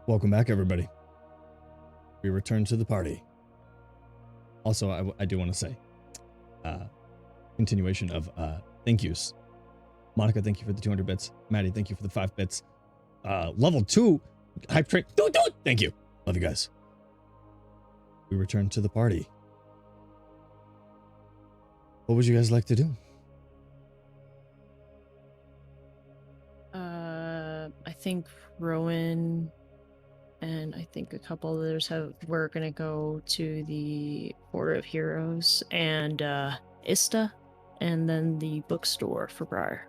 Welcome back, everybody. We return to the party. Also, I do want to say, continuation of thank yous. Monica, thank you for the 200 bits. Maddie, thank you for the 5 bits. Level 2, hype train, thank you. Love you guys. We return to the party. What would you guys like to do? I think Rowan and I think a couple others we're gonna go to the Order of Heroes and Ista, and then the bookstore for Briar.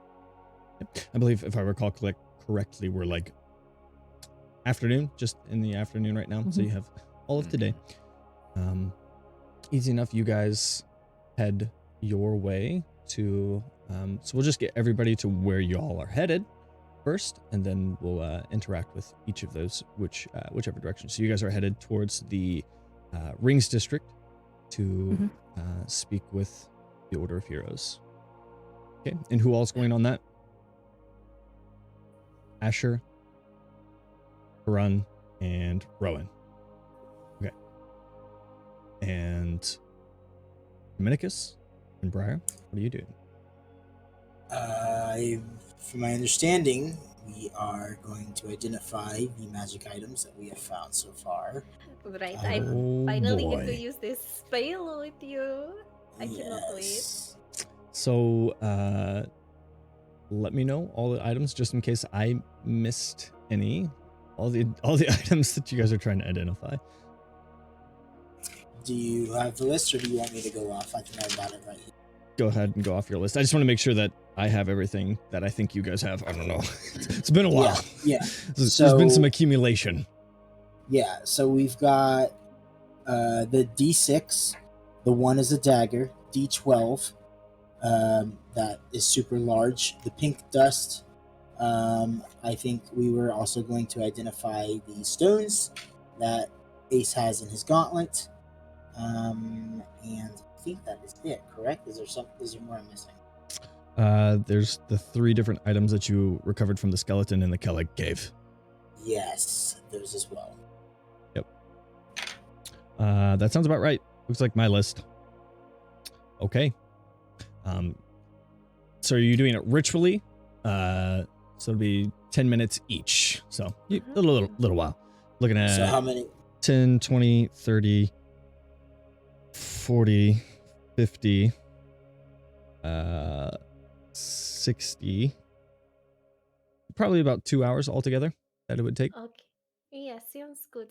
I believe, if I recall correctly, we're like afternoon, just in the afternoon right now. Mm-hmm. So you have all of today. Easy enough. You guys head your way to, so we'll just get everybody to where y'all are headed first, and then we'll interact with each of those, whichever direction. So you guys are headed towards the Rings District to speak with the Order of Heroes. Okay, and who all's going on that? Asher, Harun, and Rowan. Okay. And Dominicus and Briar, what are you doing? From my understanding, we are going to identify the magic items that we have found so far. Right, I finally get to use this spell with you. I cannot wait. So, let me know all the items just in case I missed any. All the items that you guys are trying to identify. Do you have the list, or do you want me to go off? I think I got it right here. Go ahead and go off your list. I just want to make sure that I have everything that I think you guys have. I don't know. It's been a while. Yeah. There's been some accumulation. Yeah. So we've got the D6. The 1 is a dagger. D12. That is super large. The pink dust. I think we were also going to identify the stones that Ace has in his gauntlet. And I think that is it, correct? Is there more I'm missing? There's the 3 different items that you recovered from the skeleton in the Kelleg cave. Yes, those as well. Yep. That sounds about right. Looks like my list. Okay. So are you doing it ritually? So it'll be 10 minutes each. So a little while. Looking at so how many? 10, 20, 30, 40, 50, 60. Probably about 2 hours altogether that it would take. Okay. Yeah, sounds good.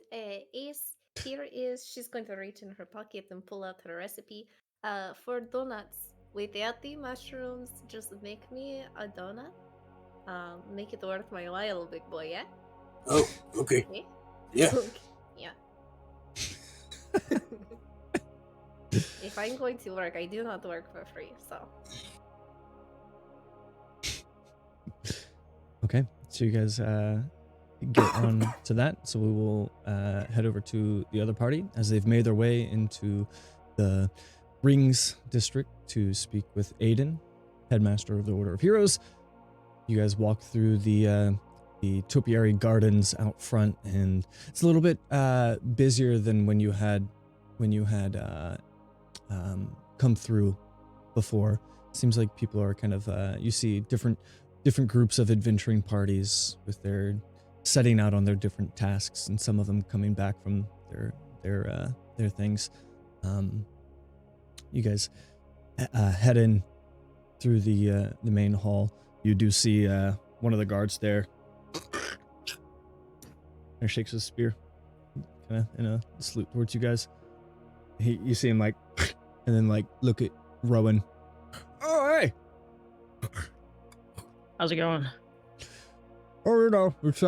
She's going to reach in her pocket and pull out her recipe. For donuts, without the mushrooms, just make me a donut. Make it worth my while, big boy, yeah? Oh, okay. Yeah. Yeah. If I'm going to work, I do not work for free, so. Okay, so you guys get on to that. So we will head over to the other party as they've made their way into the Rings District to speak with Aiden, headmaster of the Order of Heroes. You guys walk through the topiary gardens out front, and it's a little bit busier than when you had come through before. Seems like people are kind of you see different groups of adventuring parties with their setting out on their different tasks, and some of them coming back from their things. You guys head in through the main hall. You do see one of the guards there. He shakes his spear, kind of in a salute towards you guys. You see him like, and then like look at Rowan. Oh, hey! How's it going? Oh, you know, it's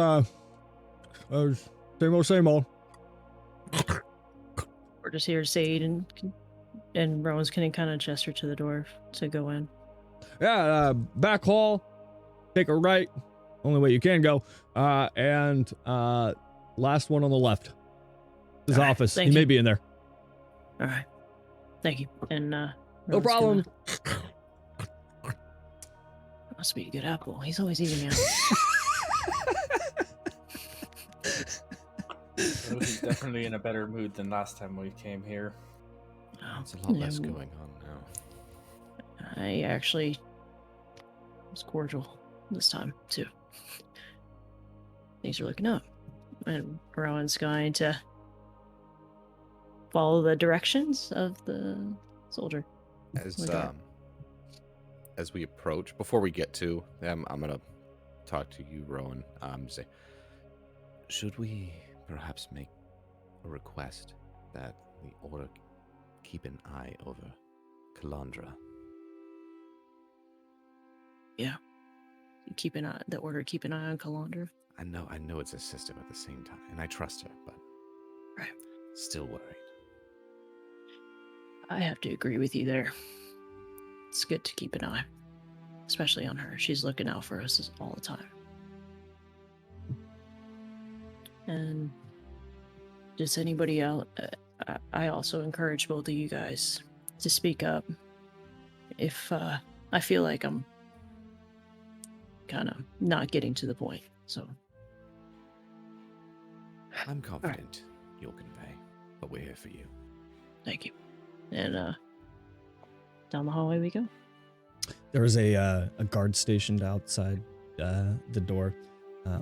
same old. We're just here to say Aiden, and Rowan's gonna kind of gesture to the door to go in. Yeah, back hall. Take a right. Only way you can go. And last one on the left. His office. He may be in there. All right. Thank you. And no problem. Must be a good apple. He's always eating it. Definitely in a better mood than last time we came here. There's a lot less going on now. I actually was cordial this time, too. Things are looking up. And Rowan's going to follow the directions of the soldier. As we approach, before we get to them, I'm going to talk to you, Rowan. Say, should we perhaps make a request that the Order keep an eye over Calandra? Yeah. The Order keep an eye on Calandra. I know it's a sister at the same time, and I trust her, but right. Still worried. I have to agree with you there. It's good to keep an eye, especially on her. She's looking out for us all the time. And does anybody else? I also encourage both of you guys to speak up if I feel like I'm kind of not getting to the point. So I'm confident you'll convey, but we're here for you. Thank you. And down the hallway we go. There is a guard stationed outside the door.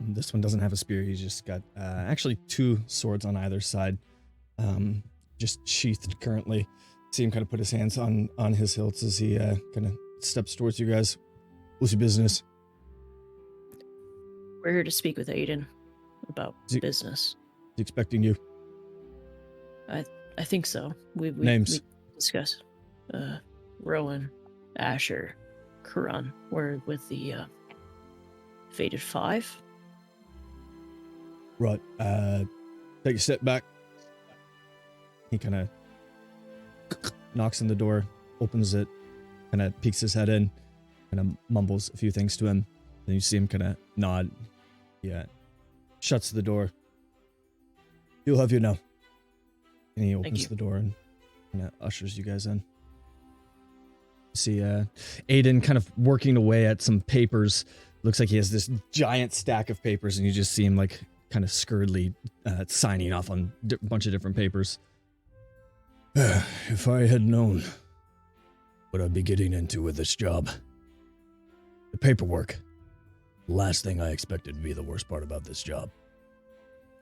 This one doesn't have a spear. He's just got actually 2 swords on either side, just sheathed currently. See him kind of put his hands on his hilts as he kind of steps towards you guys. What's your business? We're here to speak with Aiden about business. He's expecting you. I think so. Names. We discussed Rowan, Asher, Karan. We're with the Fated 5. Right. Take a step back. He kind of knocks on the door, opens it, kind of peeks his head in, kind of mumbles a few things to him. Then you see him kind of nod. Yeah. Shuts the door. He'll have you now. And he opens the door and kind of ushers you guys in. You see Aiden kind of working away at some papers. Looks like he has this giant stack of papers, and you just see him like kind of scurriedly signing off on a bunch of different papers. If I had known what I'd be getting into with this job. The paperwork. The last thing I expected to be the worst part about this job.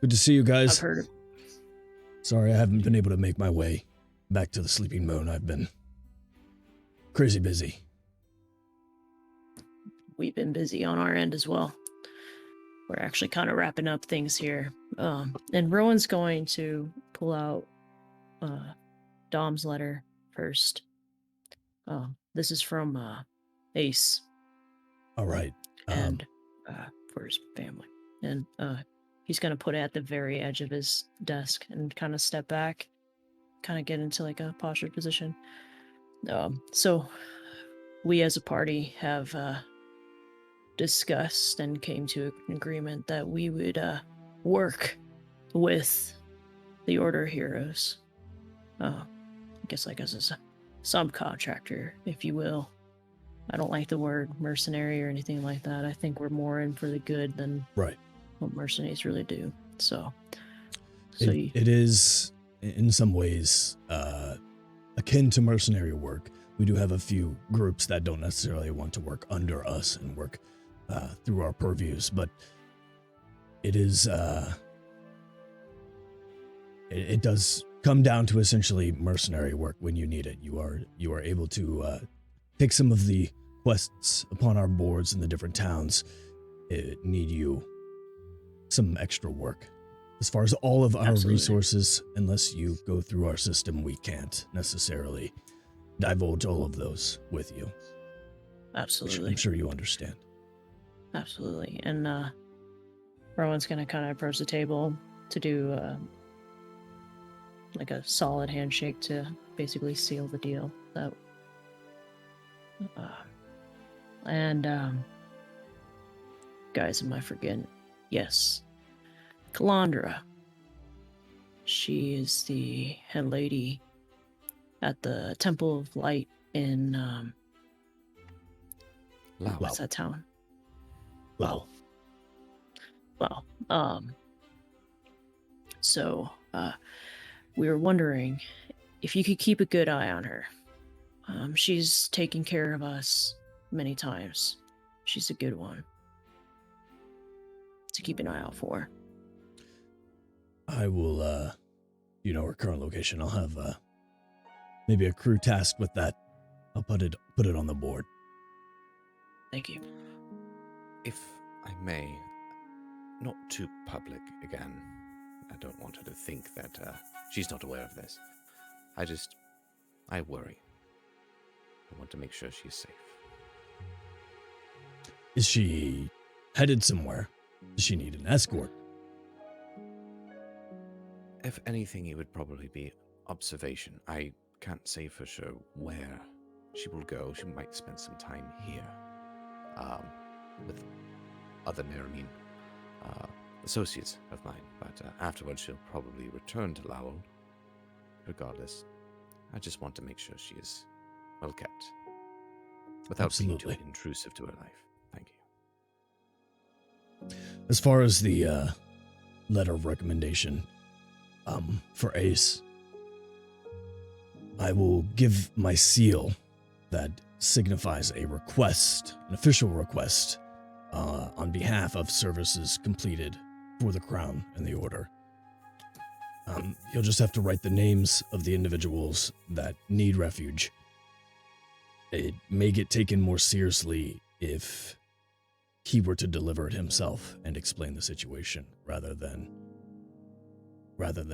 Good to see you guys. I've heard it. Sorry I haven't been able to make my way back to the Sleeping Moon. I've been crazy busy. We've been busy on our end as well. We're actually kind of wrapping up things here. And Rowan's going to pull out Dom's letter first. This is from Ace. All right. And for his family. And he's going to put it at the very edge of his desk and kind of step back, kind of get into like a postured position. So we as a party have discussed and came to an agreement that we would work with the Order of Heroes. I guess like as a subcontractor, if you will. I don't like the word mercenary or anything like that. I think we're more in for the good than right. What mercenaries really do. It is in some ways akin to mercenary work. We do have a few groups that don't necessarily want to work under us and work through our purviews, but it is it does come down to essentially mercenary work when you need it. You are able to take some of the quests upon our boards in the different towns. Need you some extra work. As far as all of our resources, unless you go through our system, we can't necessarily divulge all of those with you. Absolutely. Which I'm sure you understand. Absolutely. And Rowan's going to kind of approach the table to do like a solid handshake to basically seal the deal. Guys, am I forgetting? Yes. Calandra. She is the head lady at the Temple of Light in what's that town? Wow. So We were wondering if you could keep a good eye on her. She's taken care of us many times. She's a good one to keep an eye out for. I will, her current location. I'll have, maybe a crew tasked with that. I'll put it on the board. Thank you. If I may, not too public again. I don't want her to think that she's not aware of this. I worry. I want to make sure she's safe. Is she headed somewhere? Does she need an escort? If anything, it would probably be observation. I can't say for sure where she will go. She might spend some time here with other Neramine associates of mine, but afterwards she'll probably return to Lowell. Regardless, I just want to make sure she is well kept without being too intrusive to her life. Thank you. As far as the letter of recommendation for Ace, I will give my seal that signifies a request, an official request, on behalf of services completed for the Crown and the Order. You'll just have to write the names of the individuals that need refuge. It may get taken more seriously if he were to deliver it himself and explain the situation rather than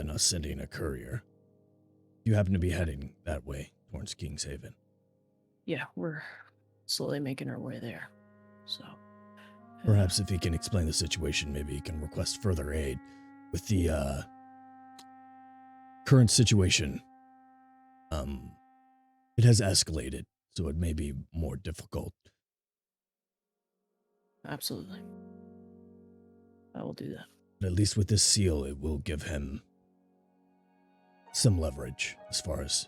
us sending a courier. You happen to be heading that way towards King's Haven. Yeah, we're slowly making our way there. So perhaps if he can explain the situation, maybe he can request further aid. With the current situation, it has escalated, so it may be more difficult. Absolutely. I will do that. But at least with this seal, it will give him some leverage as far as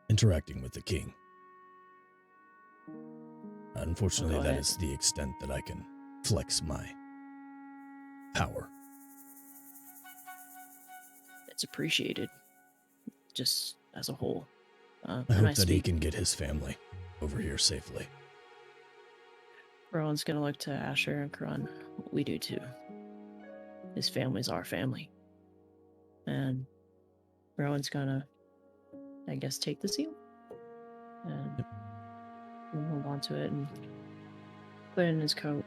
interacting with the king. Unfortunately, that is the extent that I can flex my power. It's appreciated, just as a whole. I hope that he can get his family over here safely. Rowan's gonna look to Asher and Karan. We do too. His family's our family. And Rowan's gonna, I guess, take the seal and hold on to it and put it in his coat.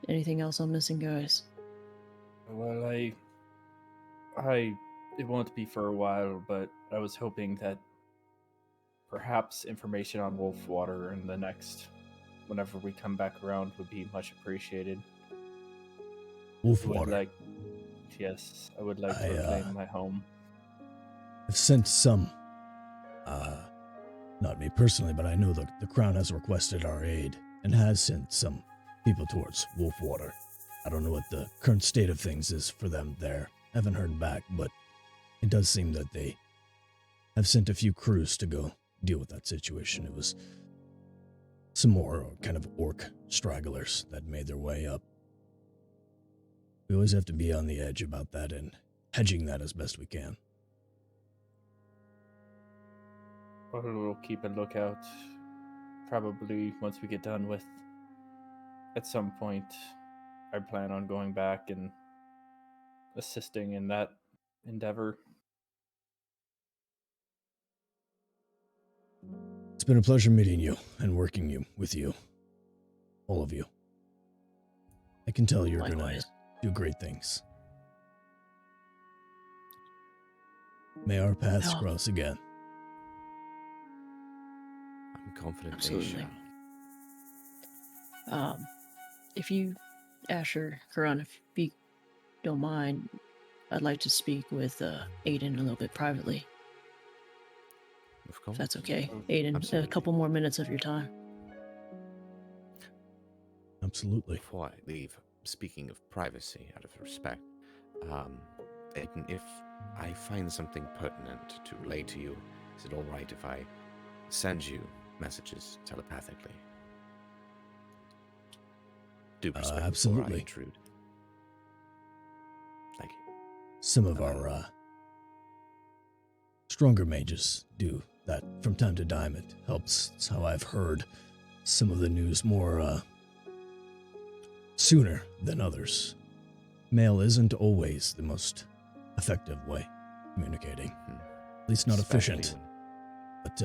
Anything else I'm missing, guys? Well, it won't be for a while, but I was hoping that perhaps information on Wolfwater in the next, whenever we come back around, would be much appreciated. Wolfwater? Yes, I would like to reclaim my home. I've sent some, not me personally, but I know the Crown has requested our aid and has sent some people towards Wolfwater. I don't know what the current state of things is for them there. Haven't heard back, but it does seem that they have sent a few crews to go deal with that situation. It was some more kind of orc stragglers that made their way up. We always have to be on the edge about that and hedging that as best we can. Well, we'll keep a lookout. Probably once we get done with, at some point, I plan on going back and assisting in that endeavor. It's been a pleasure meeting you and working with you. All of you. I can tell you're going to do great things. May our paths cross again. I'm confident Absolutely. If you, Asher, Karan, if you don't mind, I'd like to speak with Aiden a little bit privately. Of course. If that's okay. Aiden, Absolutely. a couple more minutes of your time. Absolutely. Before I leave, speaking of privacy, out of respect, Aiden, if I find something pertinent to relay to you, is it all right if I send you messages telepathically? Do respect before I absolutely. intrude. some of our stronger mages do that from time to time. It helps. It's how I've heard some of the news more sooner than others. Mail isn't always the most effective way of communicating. At least not Especially efficient. But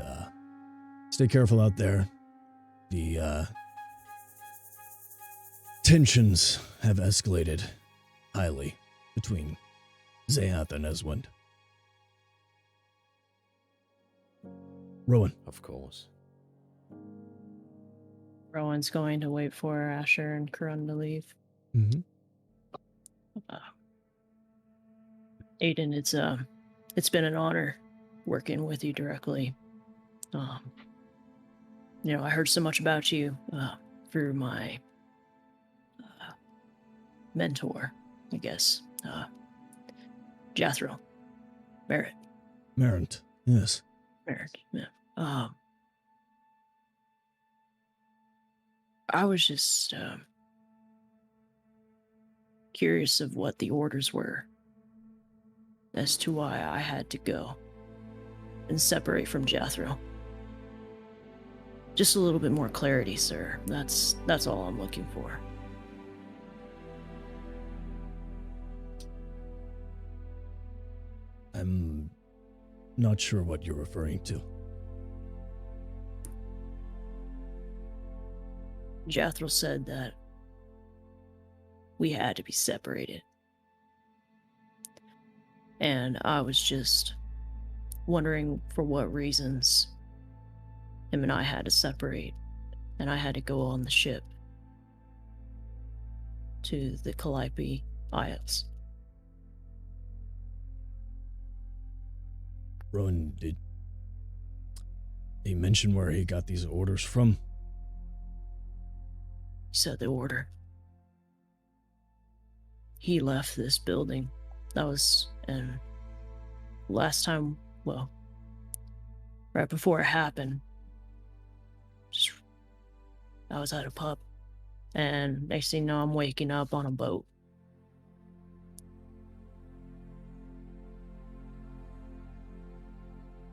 stay careful out there. The tensions have escalated highly between Zayath and Eswind. Rowan. Of course. Rowan's going to wait for Asher and Karun to leave. Mm-hmm. Aiden, it's been an honor working with you directly. I heard so much about you through my mentor, I guess, Jathro, Merritt. Merritt, yes. Merritt, yeah. I was just curious of what the orders were as to why I had to go and separate from Jathro. Just a little bit more clarity, sir. That's all I'm looking for. I'm not sure what you're referring to. Jathro said that we had to be separated. And I was just wondering for what reasons him and I had to separate, and I had to go on the ship to the Calliope Isles. Rowan, did he mention where he got these orders from? He said the order. He left this building. And last time, well, right before it happened, I was at a pub, and next thing you know, I'm waking up on a boat.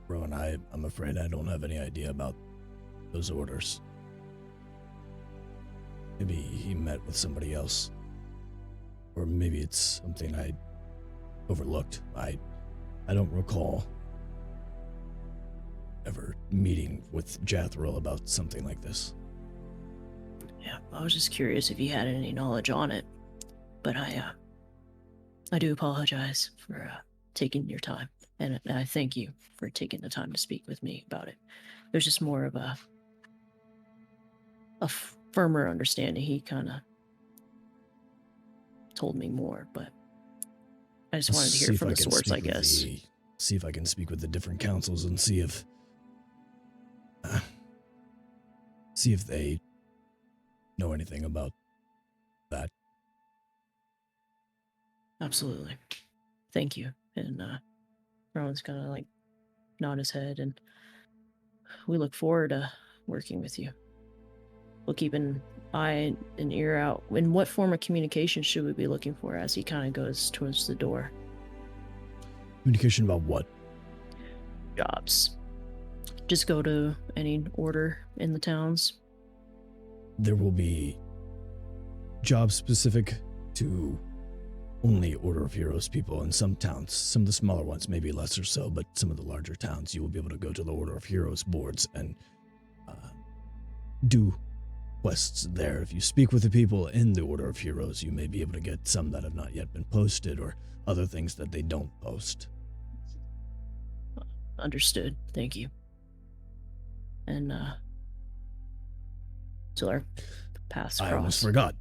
Rowan, I'm afraid I don't have any idea about those orders. Maybe he met with somebody else. Or maybe it's something I overlooked. I don't recall ever meeting with Jathro about something like this. Yeah, I was just curious if you had any knowledge on it. But I do apologize for taking your time. And I thank you for taking the time to speak with me about it. There's just more of a firmer understanding. He kind of told me more, but I just wanted to hear from the source, I guess. See if I can speak with the different councils and see if they know anything about that. Absolutely. Thank you. And Rowan's gonna nod his head, and we look forward to working with you. We'll keep an eye and ear out. In what form of communication should we be looking for as he kind of goes towards the door? Communication about what? Jobs. Just go to any order in the towns. There will be jobs specific to only Order of Heroes people in some towns. Some of the smaller ones, maybe less or so, but some of the larger towns, you will be able to go to the Order of Heroes boards and do quests there. If you speak with the people in the Order of Heroes, you may be able to get some that have not yet been posted or other things that they don't post. Understood. Thank you. And till our paths cross. I almost forgot.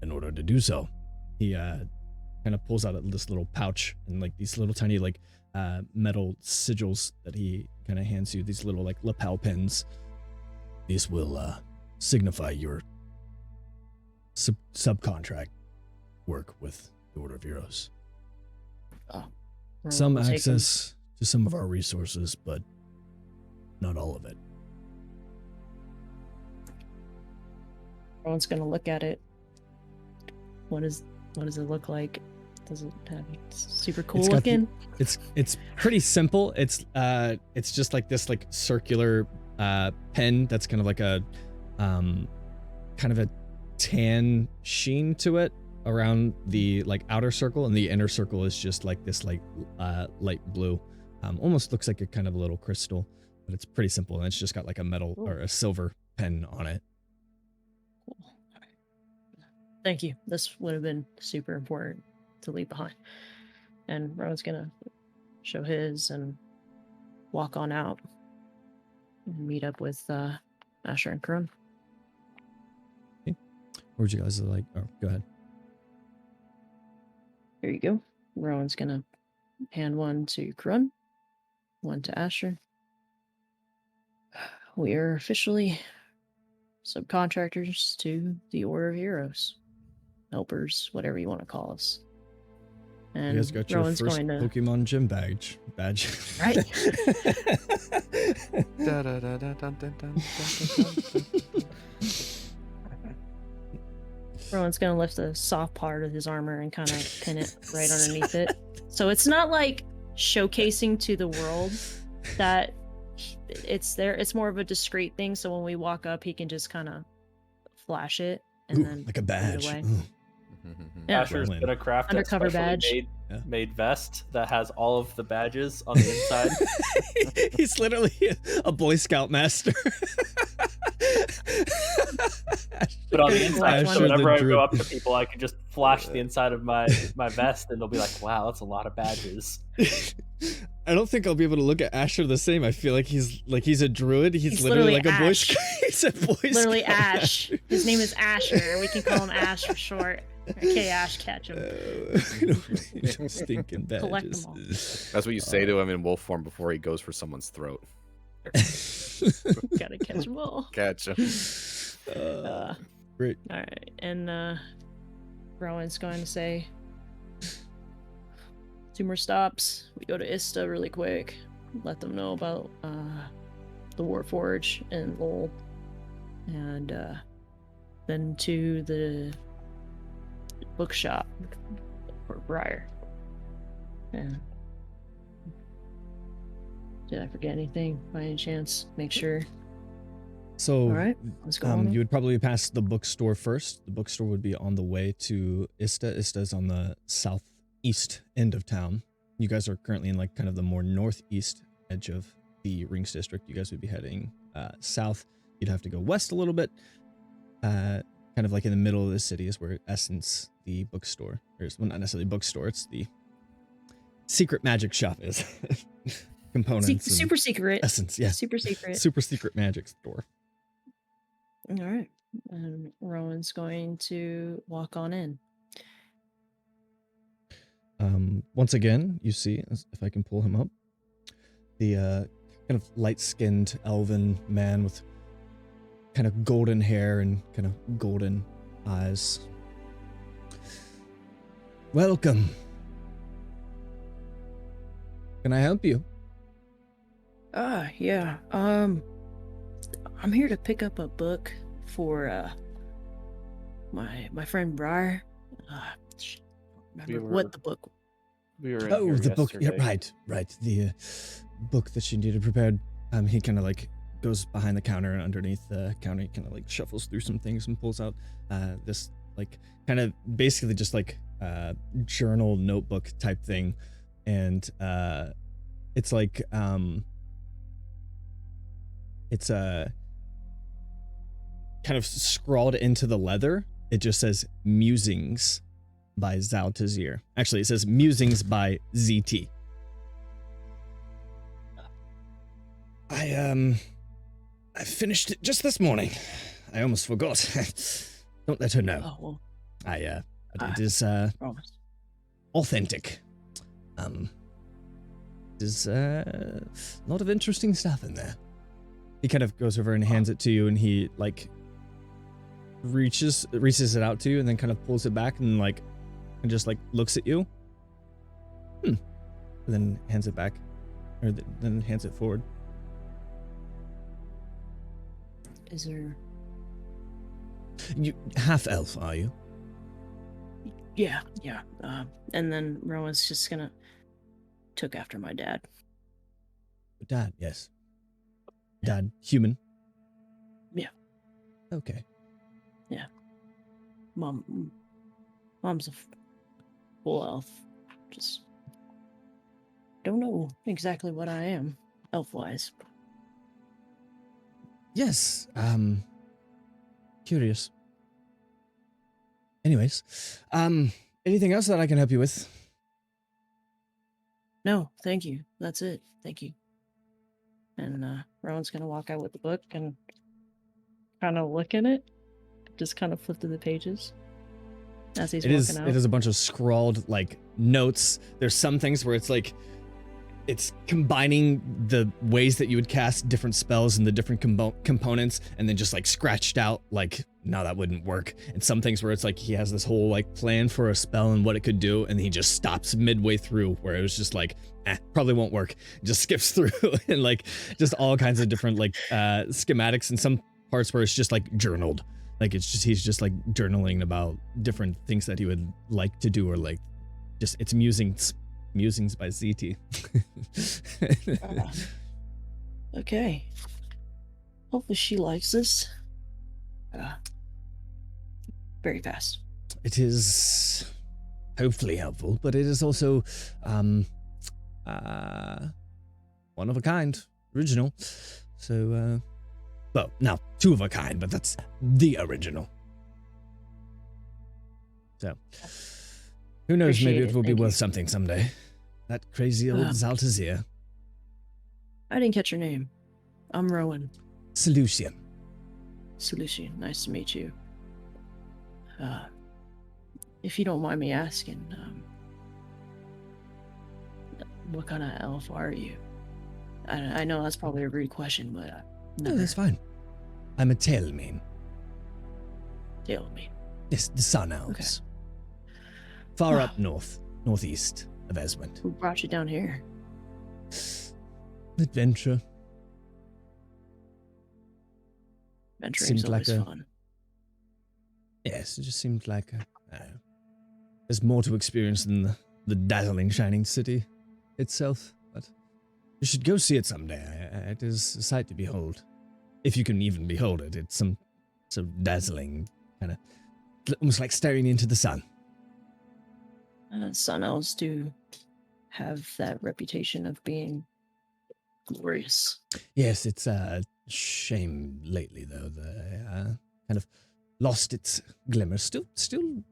In order to do so, he kind of pulls out this little pouch and these little tiny metal sigils that he kind of hands you. These little lapel pins. These will signify your subcontract work with the Order of Heroes. Oh, Some access to some of our resources, but not all of it. Everyone's gonna look at it. What does it look like? Does it have super cool It's got looking? It's pretty simple. It's just like this like circular pen that's kind of like a kind of a tan sheen to it around the like outer circle, and the inner circle is just like this like light blue. Almost looks like a kind of a little crystal, but it's pretty simple, and it's just got like a metal or a silver pen on it. Cool. Thank you. This would have been super important to leave behind. And Rowan's gonna show his and walk on out and meet up with Asher and Krun. Or would you guys like? Oh, go ahead. Here you go. Rowan's gonna hand one to Krun, one to Asher. We are officially subcontractors to the Order of Heroes. Helpers, whatever you want to call us. And You guys got your Rowan's first going to... Pokemon gym badge. Right. Rowan's going to lift the soft part of his armor and kind of pin it right underneath it. So it's not like showcasing to the world that it's there. It's more of a discreet thing. So when we walk up, he can just kind of flash it and Ooh, then like a put it badge. away. Ooh. Yeah. Asher's Merlin. gonna craft Undercover a specially badge. made vest that has all of the badges on the inside. He's literally a Boy Scout master. But on the inside, Asher so the whenever I druid. go up to people, I can just flash the inside of my vest, and they'll be like, "Wow, that's a lot of badges." I don't think I'll be able to look at Asher the same. I feel like he's a druid. He's literally like a Boy Ash. Scout. He's a Boy Literally Scout Ash. master. His name is Asher. We can call him Ash for short. Okay, Ash Ketchum. I don't need no stinking Collect badges. them all. That's what you say to him in wolf form before he goes for someone's throat. Gotta catch them all. Catch him. Great. All right, and Rowan's going to say 2 more stops. We go to Ista really quick. Let them know about the Warforge and Lowell, and then to the bookshop for Briar. And did I forget anything by any chance? Make sure. So, All right, let's go on. you would probably pass the bookstore first. The bookstore would be on the way to Ista. Ista's on the southeast end of town. You guys are currently in like kind of the more northeast edge of the Rings District. You guys would be heading south. You'd have to go west a little bit. Kind of like in the middle of the city is where Essence, the bookstore, or well, not necessarily bookstore, it's the secret magic shop is. Components. and Super secret. Essence, yeah. Super secret. Super secret magic store. All right. And Rowan's going to walk on in. Once again, you see, if I can pull him up, the kind of light-skinned elven man with kind of golden hair and kind of golden eyes. Welcome. Can I help you? Yeah. I'm here to pick up a book for my friend Briar. Remember what the book? We were in Oh, here the book. Yeah, yesterday. right. The book that she needed prepared. He kind of like goes behind the counter, and underneath the counter, he kind of like shuffles through some things and pulls out this like kind of basically just like journal notebook type thing, and it's like it's kind of scrawled into the leather. It just says Musings by Zaltazir. Actually, it says Musings by ZT. I finished it just this morning. I almost forgot. Don't let her know. Oh well. It is Promise. authentic. There's a lot of interesting stuff in there. He kind of goes over and hands it to you, and he like reaches it out to you, and then kind of pulls it back and like and just like looks at you. And then hands it back, or then hands it forward. Is there? You half elf, are you? Yeah. And then Rowan's just gonna took after my dad. Dad, yes. Dad, human? Yeah. Okay. Mom's a full elf. Just don't know exactly what I am, elf-wise. Yes, curious. Anyways, anything else that I can help you with? No, thank you. That's it. Thank you. And Rowan's gonna walk out with the book and kind of look in it. Just kind of flip through the pages as he's walking out. It is a bunch of scrawled like notes. There's some things where it's like it's combining the ways that you would cast different spells and the different components, and then just like scratched out like, no, that wouldn't work. And some things where it's like he has this whole like plan for a spell and what it could do, and he just stops midway through where it was just like, probably won't work. Just skips through and like just all kinds of different like schematics, and some parts where it's just like journaled. Like it's just he's just like journaling about different things that he would like to do, or like just it's musings by ZT. Okay. Hopefully she likes this. Very fast. It is hopefully helpful, but it is also one of a kind, original. So well, now two of a kind, but that's the original. So who knows, Appreciate maybe it it, will be thank you. worth something someday. That crazy old Zaltazir. I didn't catch your name. I'm Rowan. Solution. Solution. Nice to meet you. If you don't mind me asking, what kind of elf are you? I know that's probably a rude question, but No, that's fine. I'm a Tailmane. Tailmane. Yes, the Sun Elves. Okay. Far up northeast of Esmond. Who brought you down here? Adventure. Venturing's Seemed like always a- fun. Yes, it just seemed like there's more to experience than the dazzling shining city itself. But you should go see it someday. It is a sight to behold. If you can even behold it. It's some so dazzling, kind of almost like staring into the sun. Sun elves do have that reputation of being glorious. Yes, it's a shame lately, though. The kind of lost its glimmer. Still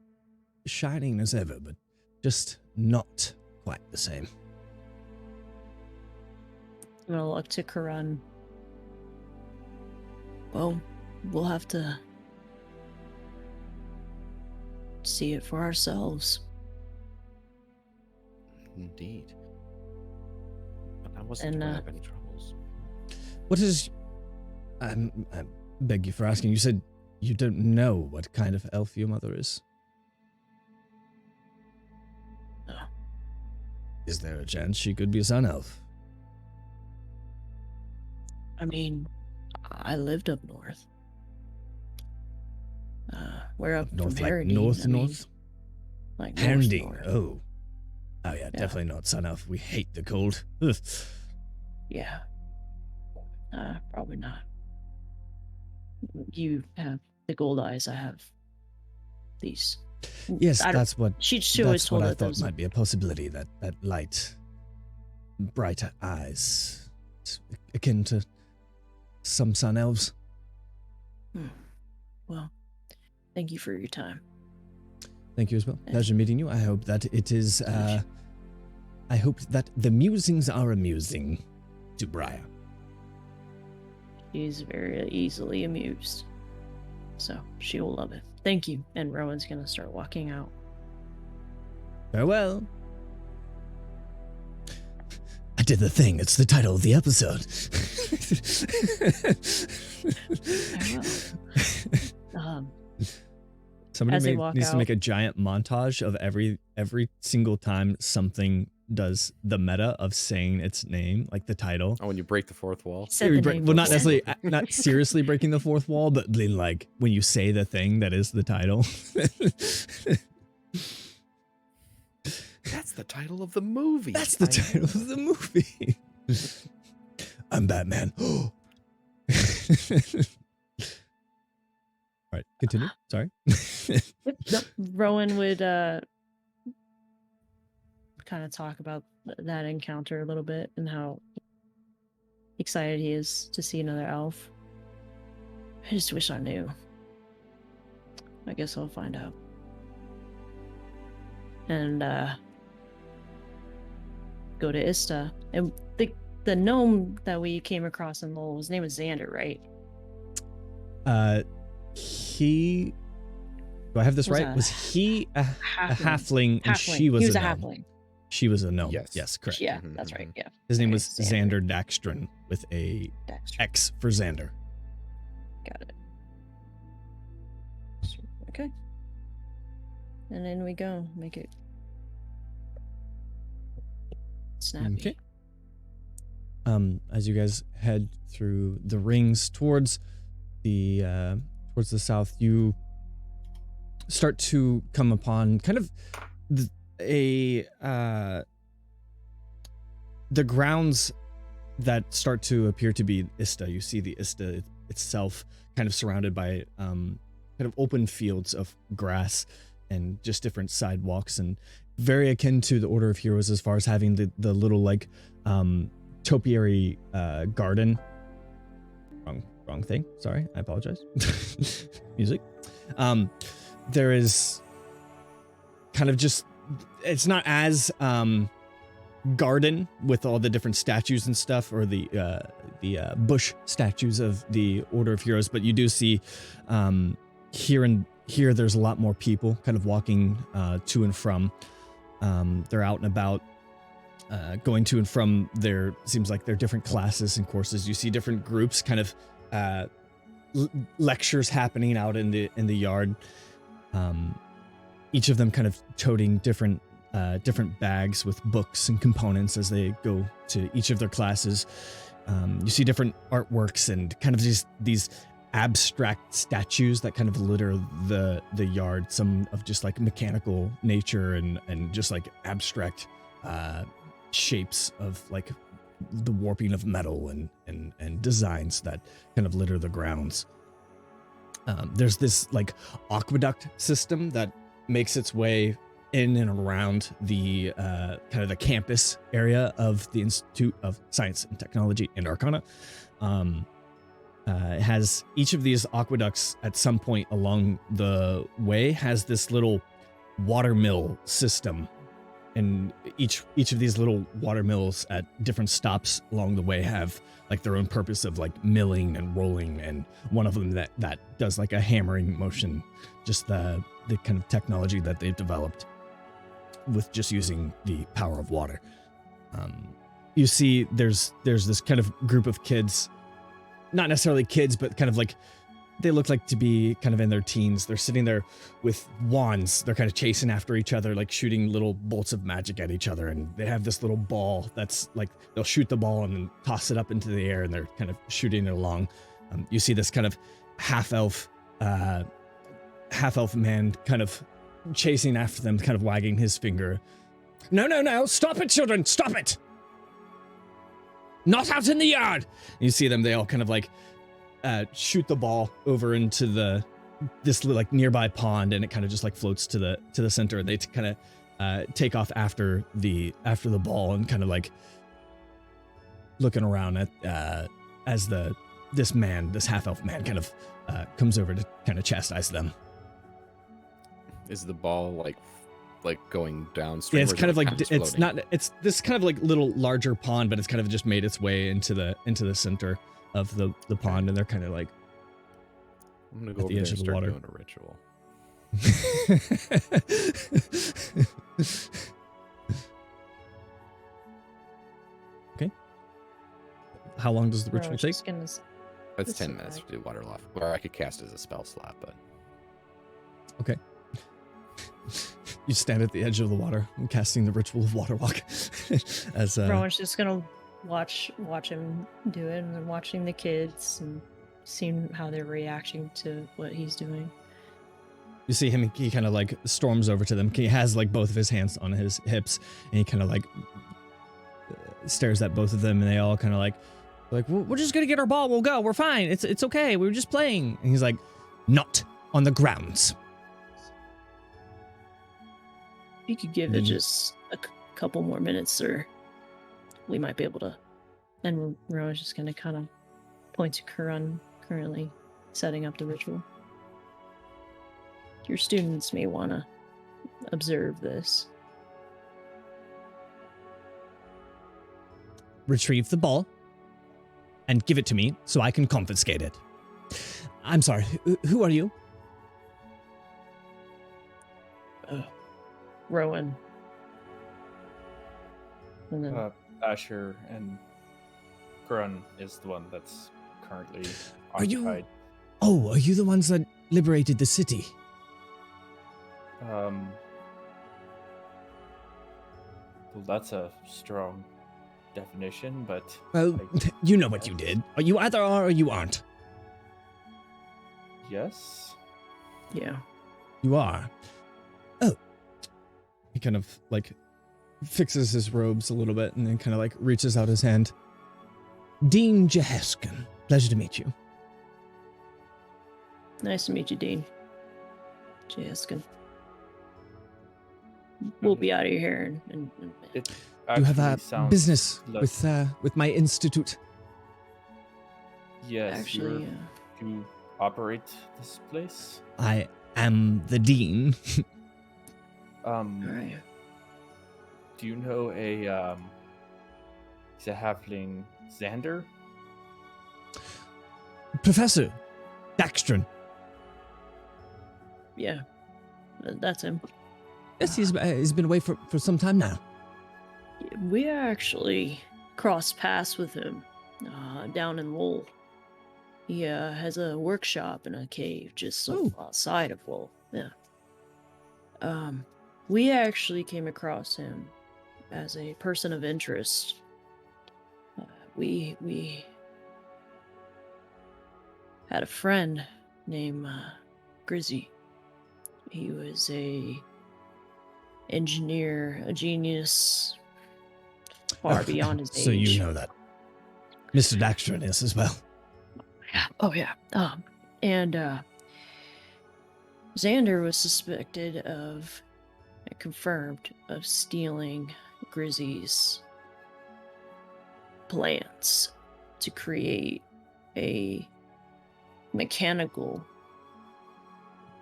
shining as ever, but just not quite the same. I'm gonna look to Karan. Well, we'll have to see it for ourselves. Indeed. But I wasn't And, aware of any troubles. What is... I beg you for asking. You said you don't know what kind of elf your mother is. No. Is there a chance she could be a sun elf? I mean, I lived up north. We're up North, from like Harrington. north, I mean, north? like Harrington. north. Oh. Oh yeah, definitely not sun elf. We hate the cold. Ugh. Yeah. Probably not. You have the gold eyes. I have these. Yes, I don't- that's what... She always That's told what I that there thought was might be a possibility, that light, brighter eyes. It's akin to some sun elves. Well, thank you for your time. Thank you as well. Yeah. Pleasure meeting you. I hope that it is... I hope that the musings are amusing to Briar. She's very easily amused. So she will love it. Thank you. And Rowan's gonna start walking out. Farewell. I did the thing. It's the title of the episode. Somebody As they walk needs to out- make a giant montage of every single time something does the meta of saying its name, like the title. Oh, when you break the fourth wall. Said Yeah, the break- name well, not once. necessarily, not seriously breaking the fourth wall, but then like when you say the thing that is the title. the title of the movie. That's the title of the movie. I'm Batman. All right, continue. Sorry. Nope. Rowan would kind of talk about that encounter a little bit and how excited he is to see another elf. I just wish I knew. I guess I'll find out. And go to Ista. And the gnome that we came across in Lowell, his name was Xander, right? He. Do I have this right? Was he a halfling and she was a gnome? halfling. She was a gnome. Yes. Yes, correct. Yeah, that's right. Yeah. His name Okay, was Xander Daxtron with a Daxtron. X for Xander. Got it. Okay. And then we go. Make it snappy. Okay. As you guys head through the rings towards the south, you start to come upon kind of the grounds that start to appear to be Ista. You see the Ista itself kind of surrounded by kind of open fields of grass and just different sidewalks, and very akin to the Order of Heroes as far as having the little like topiary garden. Wrong thing. Sorry, I apologize. Music. There is kind of just, it's not as garden with all the different statues and stuff, or the bush statues of the Order of Heroes, but you do see here there's a lot more people kind of walking to and from. They're out and about, going to and from their, seems like their different classes and courses. You see different groups, kind of lectures happening out in the yard. Each of them kind of toting different bags with books and components as they go to each of their classes. You see different artworks and kind of these abstract statues that kind of litter the yard, some of just like mechanical nature and just like abstract shapes of like the warping of metal and designs that kind of litter the grounds. There's this like aqueduct system that makes its way in and around the kind of the campus area of the Institute of Science and Technology and Arcana. It has each of these aqueducts at some point along the way has this little water mill system, and each of these little water mills at different stops along the way have like their own purpose of like milling and rolling, and one of them that does like a hammering motion, just the kind of technology that they've developed with just using the power of water. You see there's this kind of group of kids, not necessarily kids, but kind of like, they look like to be kind of in their teens. They're sitting there with wands. They're kind of chasing after each other, like shooting little bolts of magic at each other. And they have this little ball that's like, they'll shoot the ball and then toss it up into the air, and they're kind of shooting it along. You see this kind of half-elf man kind of chasing after them, kind of wagging his finger. No, stop it, children, stop it! Not out in the yard! And you see them, they all kind of like shoot the ball over into this like nearby pond, and it kind of just like floats to the center, and they kind of take off after the ball, and kind of like looking around at as this half-elf man kind of comes over to kind of chastise them. Is the ball like going downstream? Yeah, it's kind of like floating? it's this kind of like little larger pond, but it's kind of just made its way into the center of the pond, and they're kind of like I'm gonna go at over the there edge and of the start water. doing a ritual. Okay. How long does the ritual take? That's That's 10 so minutes hard. to do water loft, or I could cast as a spell slot, but Okay. You stand at the edge of the water and casting the ritual of water walk. As Rowan's just gonna watch him do it, and then watching the kids and seeing how they're reacting to what he's doing. You see him, he kind of like storms over to them. He has like both of his hands on his hips, and he kind of like stares at both of them, and they all kind of like, we're just gonna get our ball, we'll go, we're fine, it's okay, we were just playing. And he's like, not on the grounds. You could give it just a couple more minutes, sir. We might be able to. And Rowan's just gonna kind of point to Kurun, currently setting up the ritual. Your students may want to observe this. Retrieve the ball and give it to me so I can confiscate it. I'm sorry, who are you? Rowan. And then Asher and Grun is the one that's currently Are you- occupied. Oh, are you the ones that liberated the city? Well, that's a strong definition, but Well, you know what you did. You either are or you aren't. yes. yeah. You are. Oh. He kind of like fixes his robes a little bit and then kind of like reaches out his hand. Dean Jeheskin. Pleasure to meet you. Nice to meet you, Dean. Jaskin. We'll be out of here in a minute. It You have a actually sounds business less- with my institute. Yes, Actually, you operate this place. I am the dean. alright. Do you know he's a halfling, Xander? Professor Daxtron. Yeah. That's him. Yes, he's been away for some time now. We actually crossed paths with him down in Lowell. He has a workshop in a cave just outside of Lowell. Yeah. We actually came across him as a person of interest. We had a friend named Grizzy. He was a engineer, a genius, far beyond his age. So you know that Mr. Daxtron is as well. Yeah. Oh yeah. And Xander was suspected of, confirmed, of stealing Grizzy's plans to create a mechanical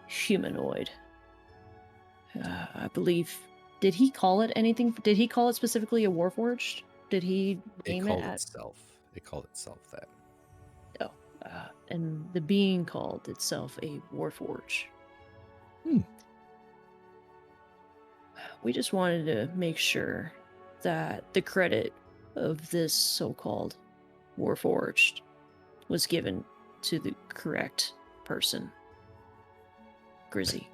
humanoid. I believe. Did he call it anything? Did he call it specifically a Warforged? Did he name it at? It called itself that. And the being called itself a Warforge. We just wanted to make sure that the credit of this so-called Warforged was given to the correct person. Grizzy.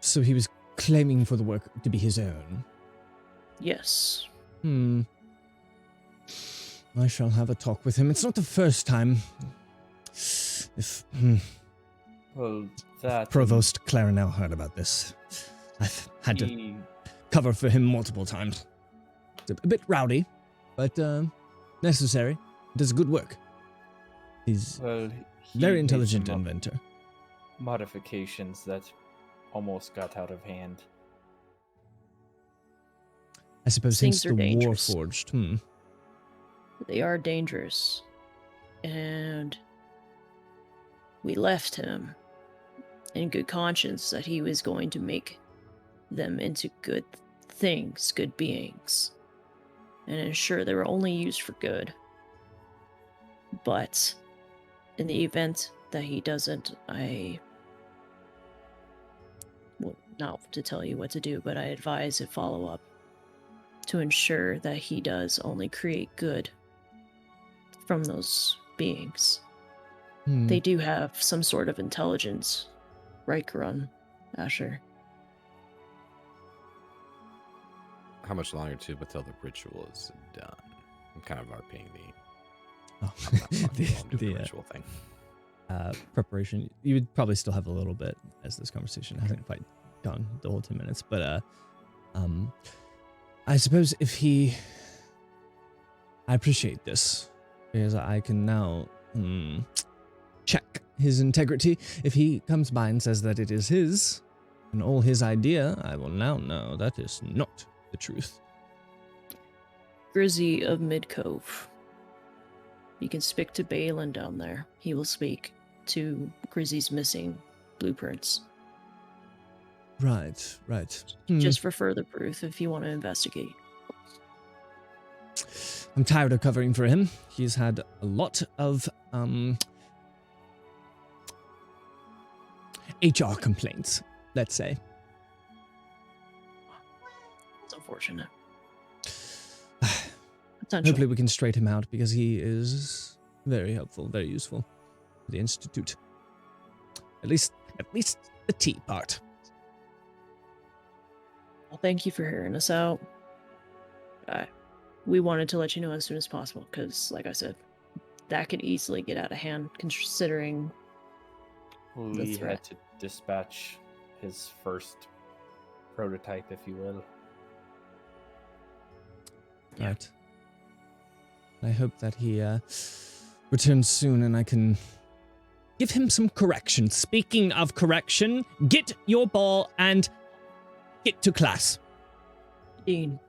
So he was claiming for the work to be his own. Yes. I shall have a talk with him. It's not the first time. Well, that Provost Clarinel heard about this. I've had to he, cover for him multiple times. It's a bit rowdy, but necessary. Does good work. He's well, he very made intelligent some inventor. modifications that almost got out of hand. I suppose Things since are the dangerous. Warforged. They are dangerous. And we left him in good conscience that he was going to make them into good things, good beings, and ensure they were only used for good. But in the event that he doesn't, well, not to tell you what to do, but I advise a follow-up to ensure that he does only create good from those beings. They do have some sort of intelligence, right, Karun, Asher? How much longer too until the ritual is done? I'm kind of RPing the. Oh. I'm not fucking while I'm doing the the ritual thing. preparation. You would probably still have a little bit as this conversation hasn't quite gone the whole 10 minutes. But I suppose I appreciate this because I can now check his integrity. If he comes by and says that it is his and all his idea, I will now know that is not the truth. Grizzy of Mid Cove. You can speak to Balin down there. He will speak to Grizzy's missing blueprints. Right. Just for further proof if you want to investigate. I'm tired of covering for him. He's had a lot of HR complaints, let's say. It's unfortunate. Hopefully we can straighten him out because he is very helpful, very useful to the Institute. At least the tea part. Well, thank you for hearing us out. We wanted to let you know as soon as possible because, like I said, that could easily get out of hand considering the We threat. had to dispatch his first prototype, if you will. Yeah. Right. I hope that he returns soon and I can give him some correction. Speaking of correction, get your ball and get to class. Dean,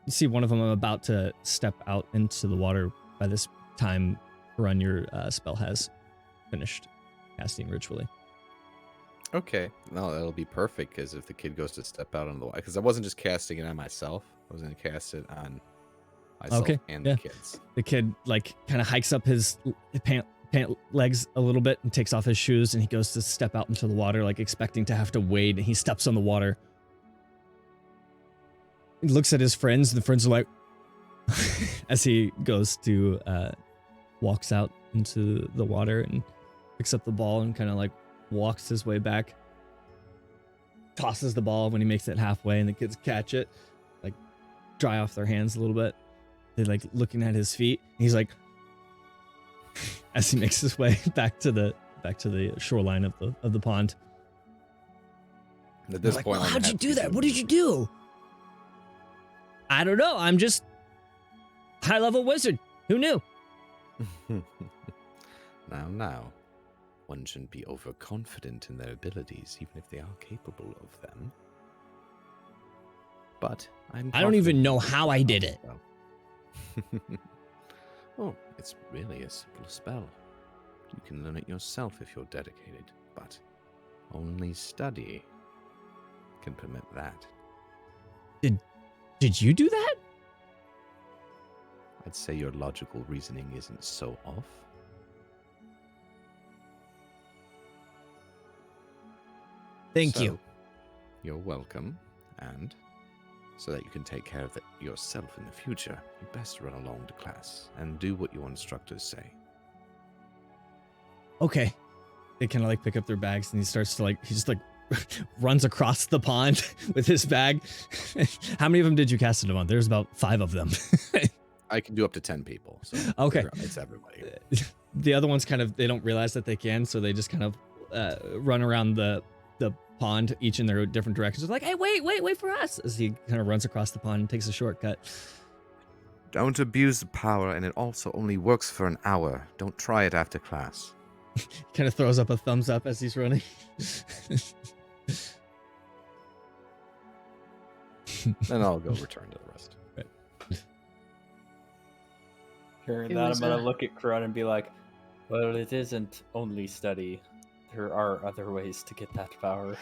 You see one of them about to step out into the water. By this time, Run, your spell has finished casting ritually. Okay, no, that'll be perfect because if the kid goes to step out on the water, because I wasn't just casting it on myself, I was going to cast it on myself and the kids. The kid kind of hikes up his pant legs a little bit and takes off his shoes and he goes to step out into the water, expecting to have to wade, and he steps on the water. He looks at his friends, and the friends are like, as he goes to, walks out into the water and picks up the ball and kind of walks his way back, tosses the ball when he makes it halfway, and the kids catch it, dry off their hands a little bit. They're looking at his feet. And he's like, as he makes his way back to the shoreline of the pond. At this point, well, how'd you do that? What did you do? I don't know. I'm just high-level wizard. Who knew? Now, one shouldn't be overconfident in their abilities, even if they are capable of them. But I don't even know how I did it. Oh, it's really a simple spell. You can learn it yourself if you're dedicated, but only study can permit that. Did you do that? I'd say your logical reasoning isn't so off. Thank you. You're welcome, and so that you can take care of it yourself in the future, you best run along to class and do what your instructors say. Okay. They kind of pick up their bags and he starts to he just runs across the pond with his bag. How many of them did you cast it on? There's about 5 of them. I can do up to 10 people. So okay. It's everybody. The other ones they don't realize that they can, so they just kind of run around the pond, each in their different directions. They're like, hey, wait for us, as he kind of runs across the pond and takes a shortcut. Don't abuse the power, and it also only works for an hour. Don't try it after class. Kind of throws up a thumbs up as he's running. Then I'll go return to the rest. Right. Hearing It that, was, I'm gonna look at Karun and be like, well, it isn't only study. There are other ways to get that power.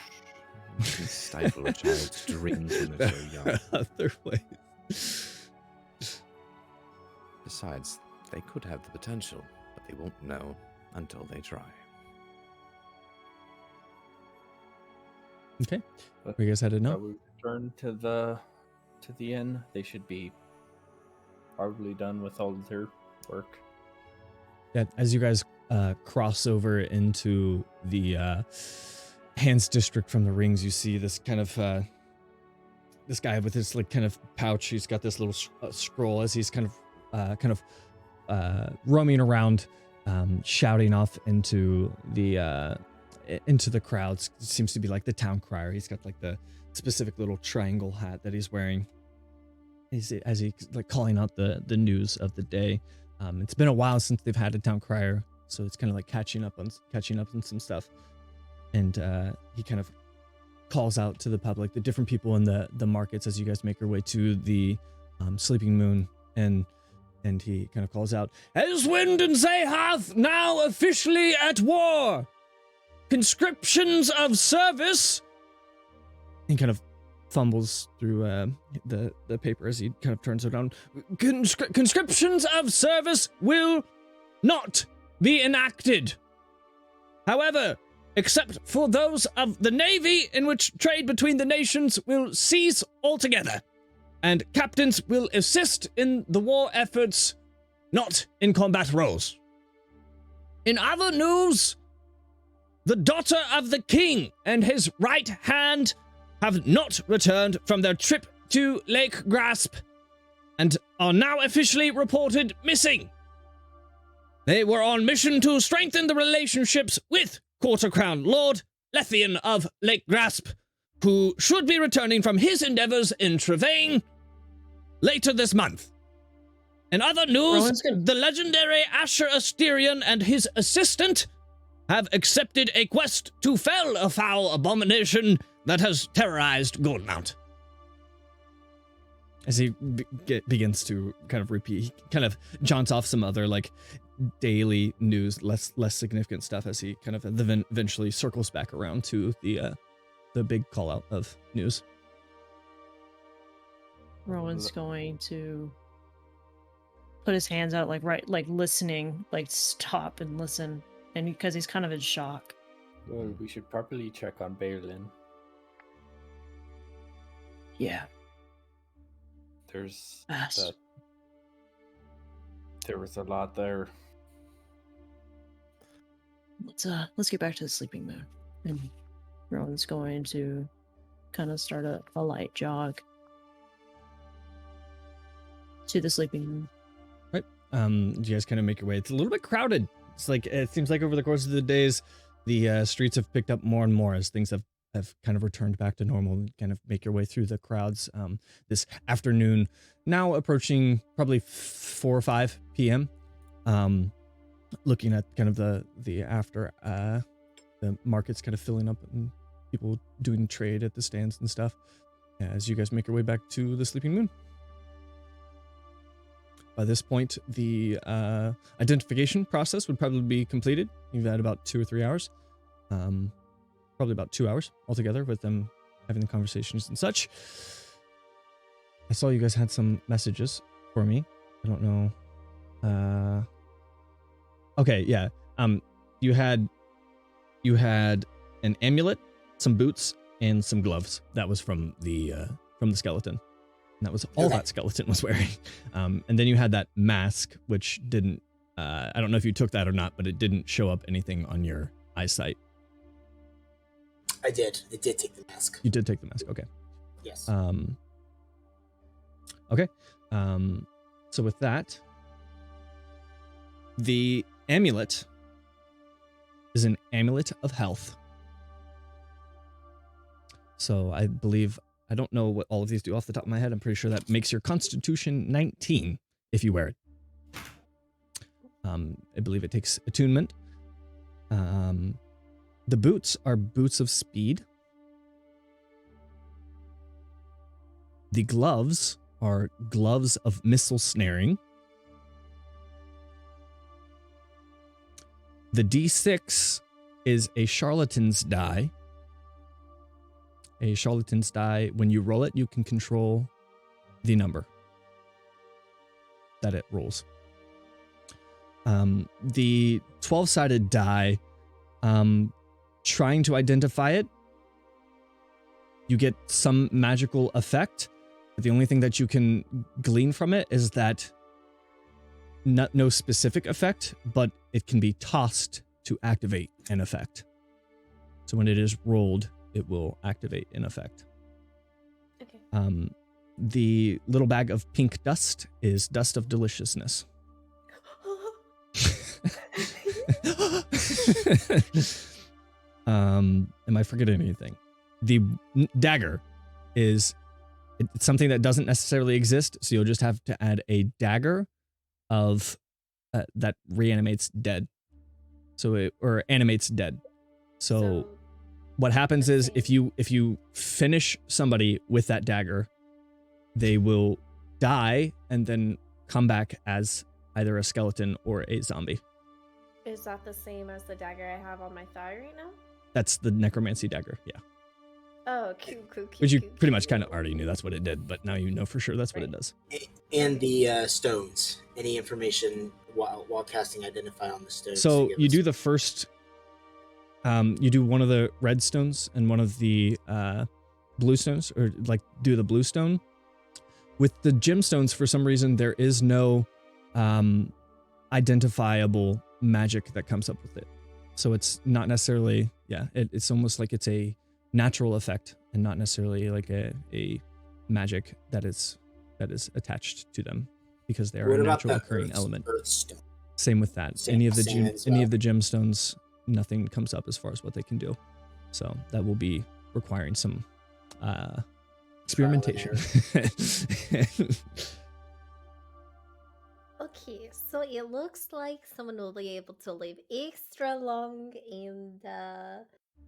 You can stifle a child's dreams when they're so young. Other ways. Besides, they could have the potential, but they won't know until they try. Okay. Where you guys headed now? We return to the inn. They should be probably done with all of their work. Yeah, as you guys cross over into the Hands district from the rings, you see this kind of this guy with his kind of pouch. He's got this little scroll as he's kind of roaming around shouting off into the crowds. It seems to be like the town crier. He's got like the specific little triangle hat that he's wearing. He's like calling out the news of the day. It's been a while since they've had a town crier, so it's kind of like catching up on some stuff. And he kind of calls out to the public, the different people in the markets as you guys make your way to the Sleeping Moon, and he kind of calls out, "Eswind and Zahath now officially at war. Conscriptions of service." He kind of fumbles through the paper as he kind of turns it on. Conscriptions of service will not be enacted. However, except for those of the Navy, in which trade between the nations will cease altogether, and captains will assist in the war efforts, not in combat roles. In other news, the daughter of the king and his right hand have not returned from their trip to Lake Grasp and are now officially reported missing. They were on mission to strengthen the relationships with Quarter Crown Lord Lethian of Lake Grasp, who should be returning from his endeavors in Trevain later this month. In other news, the legendary Asher Asterion and his assistant have accepted a quest to fell a foul abomination that has terrorized Goldmount. As he begins to kind of repeat, he kind of jaunts off some other like daily news, less significant stuff, as he kind of eventually circles back around to the big call out of news. Rowan's going to put his hands out, like listening, like stop and listen, and because he's kind of in shock. Well, we should properly check on Berlin. Yeah. There's Fast. that. There was a lot there. Let's get back to the Sleeping Moon. And Rowan's going to kind of start a light jog to the Sleeping Moon. Right. You guys kind of make your way. It's a little bit crowded. It's like, it seems like over the course of the days, the streets have picked up more and more as things have kind of returned back to normal, and kind of make your way through the crowds this afternoon, now approaching probably 4 or 5 p.m. Looking at kind of the after the market's kind of filling up and people doing trade at the stands and stuff as you guys make your way back to the Sleeping Moon. By this point, the identification process would probably be completed. You've had about 2 or 3 hours. Probably about 2 hours altogether with them having the conversations and such. I saw you guys had some messages for me. I don't know. Okay, yeah. You had an amulet, some boots, and some gloves. That was from the skeleton. And that was all that skeleton was wearing. And then you had that mask, which didn't. I don't know if you took that or not, but it didn't show up anything on your eyesight. I did. It did take the mask. You did take the mask. Okay. Yes. Okay. So with that, the amulet is an Amulet of Health. So I believe, I don't know what all of these do off the top of my head. I'm pretty sure that makes your Constitution 19 if you wear it. I believe it takes attunement. The boots are boots of speed. The gloves are gloves of missile snaring. The D6 is a charlatan's die. A charlatan's die, when you roll it, you can control the number that it rolls. The 12-sided die, trying to identify it, you get some magical effect, but the only thing that you can glean from it is that no specific effect, but it can be tossed to activate an effect. So when it is rolled, it will activate an effect. Okay. The little bag of pink dust is dust of deliciousness. Am I forgetting anything? The dagger is it's something that doesn't necessarily exist, so you'll just have to add a dagger of that reanimates dead. Or animates dead. So what happens is if you finish somebody with that dagger, they will die and then come back as either a skeleton or a zombie. Is that the same as the dagger I have on my thigh right now? That's the necromancy dagger, yeah. Oh, cute. Which you pretty much kind of already knew that's what it did, but now you know for sure that's what it does. And the stones. Any information while casting Identify on the stones. So you do the first... you do one of the red stones and one of the blue stones, or like do the blue stone. With the gemstones, for some reason, there is no identifiable magic that comes up with it. So it's not necessarily, it's almost like it's a natural effect and not necessarily like a magic that is attached to them because they are a natural occurring element. Same with that. Any of the gemstones, nothing comes up as far as what they can do. So that will be requiring some experimentation. Okay, so it looks like someone will be able to live extra long, and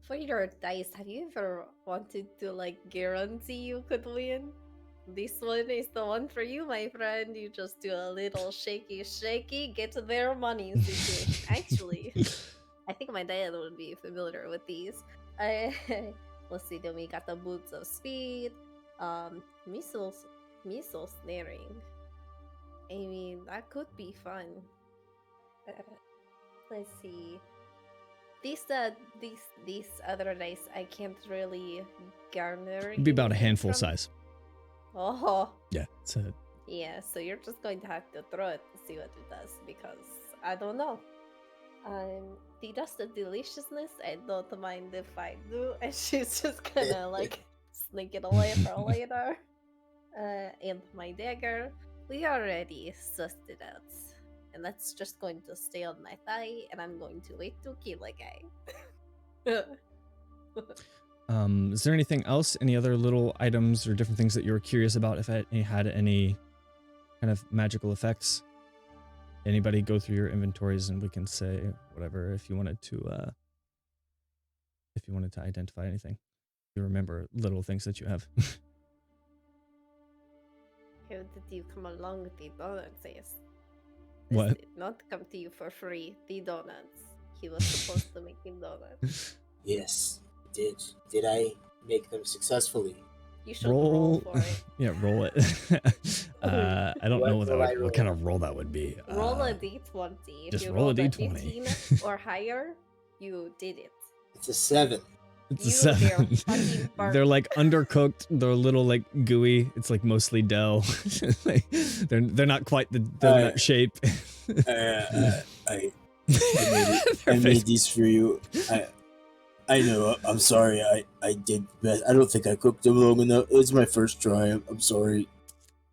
for your dice, have you ever wanted to like guarantee you could win? This one is the one for you, my friend. You just do a little shaky, get to their money situation. Actually, I think my dad would be familiar with these. Let's see, then we got the Boots of Speed, missile snaring. I mean, that could be fun. Let's see. These other dice I can't really garner. It'd be about a handful from. size. Oh. Yeah. Yeah, so you're just going to have to throw it to see what it does, because I don't know. The dust of deliciousness, I don't mind if I do, and she's just gonna like sneak it away for later. And my dagger, we already sussed it out, and that's just going to stay on my thigh, and I'm going to wait to kill a guy. Is there anything else? Any other little items or different things that you were curious about if it had any kind of magical effects? Anybody go through your inventories and we can say whatever if you wanted to identify anything. You remember little things that you have. How did you come along with the donuts? Yes. What? This did not come to you for free. The donuts. He was supposed to make him donuts. Yes, did I make them successfully? You should roll for it. Yeah, roll it. I don't know what kind of roll that would be. Roll a d20. If Just you roll a rolled d20. 15 or higher, you did it. It's a 7. It's a 7. They're like undercooked. They're a little like gooey. It's like mostly dough. they're not quite the donut shape. I made these for you. I know. I'm sorry. I did best. I don't think I cooked them long enough. It's my first try. I'm sorry.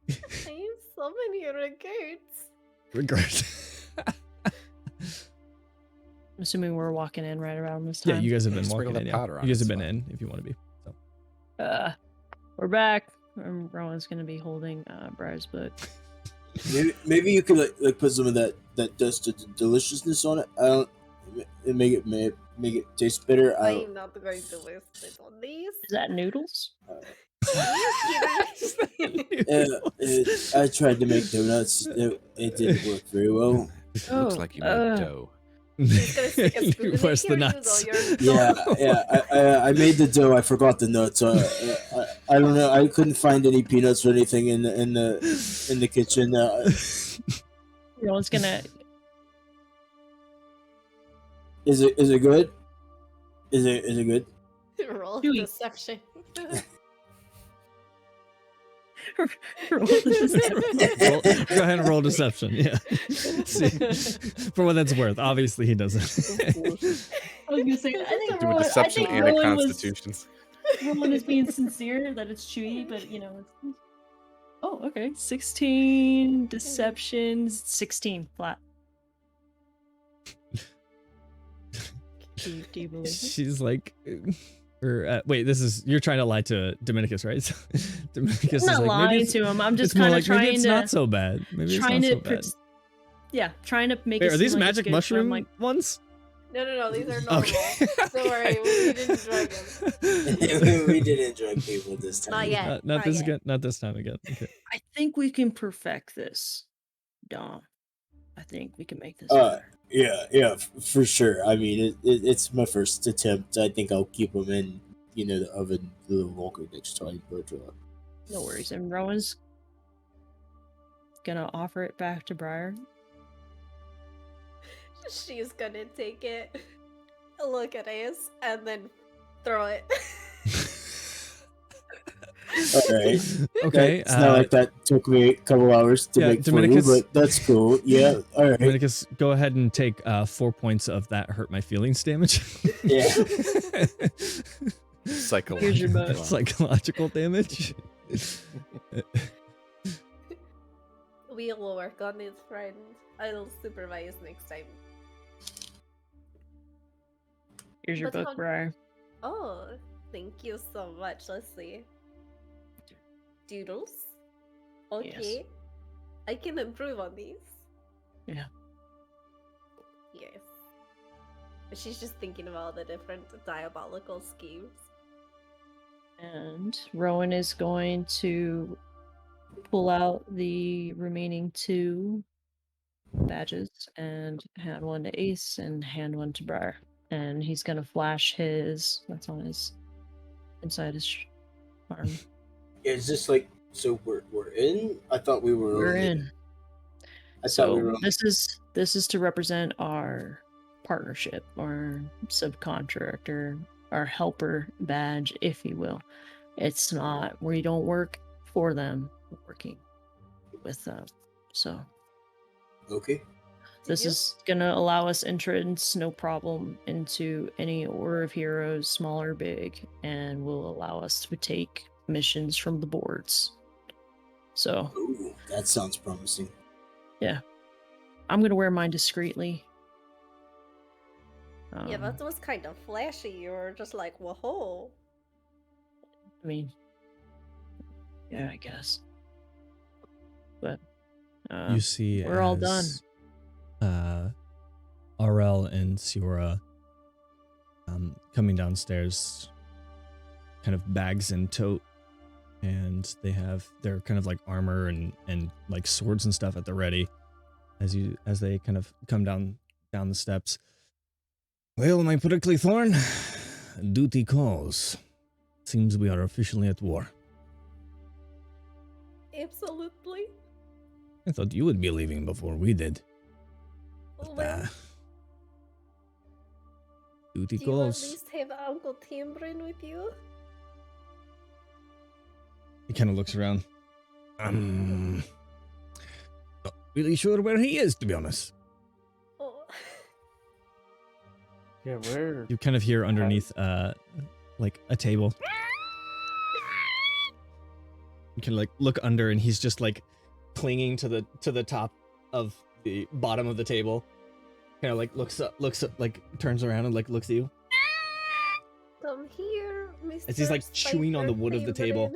I have so many regrets. Regrets. I'm assuming we're walking in right around this time. Yeah, you guys have been Sprinkle walking the in. Yeah. powder on You guys it, have been it's in if you want to be. So. We're back. Rowan's gonna be holding Briar's book. Maybe you could like put some of that dust of deliciousness on it. I don't. It make it taste better. I'm not going to waste it on these. Is that noodles? I tried to make donuts. It didn't work very well. It looks like you made dough. He's gonna stick a spoon in Where's the here, nuts? I made the dough. I forgot the nuts. I don't know. I couldn't find any peanuts or anything in the kitchen. Rowan's gonna. Is it good? Is it good? Roll Chewy. deception. Roll this. Go ahead and roll deception. Yeah. See, for what that's worth. Obviously, he doesn't. I was gonna say, I think Do a Rowan, deception and a Rowan constitutions. Rowan is being sincere that it's chewy, but you know. It's... Oh, okay. 16 deceptions, 16 flat. Do you believe me? She's like, wait, you're trying to lie to Dominicus, right? Dominicus I'm is not like, maybe lying it's, to him. I'm just it's more kind of like, maybe trying it's to not so bad. Maybe it's not so bad. trying to make Wait, it are seem these like magic it's good, so I'm mushroom like, ones? No, these are normal. Okay. Don't worry, we didn't drug them. We didn't drug people this time. Not yet. Not not this yet. again. Not this time again. Okay. I think we can perfect this, Dom. I think we can make this better. Yeah, for sure. I mean, it's my first attempt. I think I'll keep them in, the oven a little longer next time. But No worries. And Rowan's gonna offer it back to Briar. She's gonna take it, look at Ace, and then throw it. all right. Okay. It's not like that took me a couple hours to make for you, but that's cool. Yeah. All right. Dominicus, go ahead and take 4 points of that hurt my feelings damage. Yeah. Here's your book. Psychological damage. We'll work on it, friend. I'll supervise next time. Here's your But book, Briar. Oh, thank you so much. Let's see. Doodles. Okay. Yes. I can improve on these. Yeah. Yes. She's just thinking of all the different diabolical schemes. And Rowan is going to pull out the remaining 2 badges and hand one to Ace and hand one to Briar. And he's gonna flash that's on his inside his arm. Is this like so we're in? I thought we were. We're in. I thought we were. This is to represent our partnership, our subcontractor, our helper badge, if you will. It's not we don't work for them, we're working with them. So Okay. this is gonna allow us entrance, no problem, into any Order of Heroes, small or big, and will allow us to take missions from the boards. So Ooh, that sounds promising. yeah, I'm gonna wear mine discreetly. Yeah, that was kind of flashy. You were just like, whoa. I mean, yeah, I guess. But You see, we're all done. RL and Siora coming downstairs, kind of bags and tote, and they have their kind of like armor and like swords and stuff at the ready as they kind of come down the steps. Well, my prickly thorn, duty calls. Seems we are officially at war. Absolutely. I thought you would be leaving before we did. Well, Duty do you at calls. least have Uncle Tambrin with you? He kind of looks around. Not really sure where he is, to be honest. Oh. Yeah, where? You kind of hear underneath, like a table. You can like look under, and he's just like clinging to the top of the bottom of the table. Kind of like looks up, like turns around and like looks at you. Come here, Mr. As he's like chewing on the wood of the table.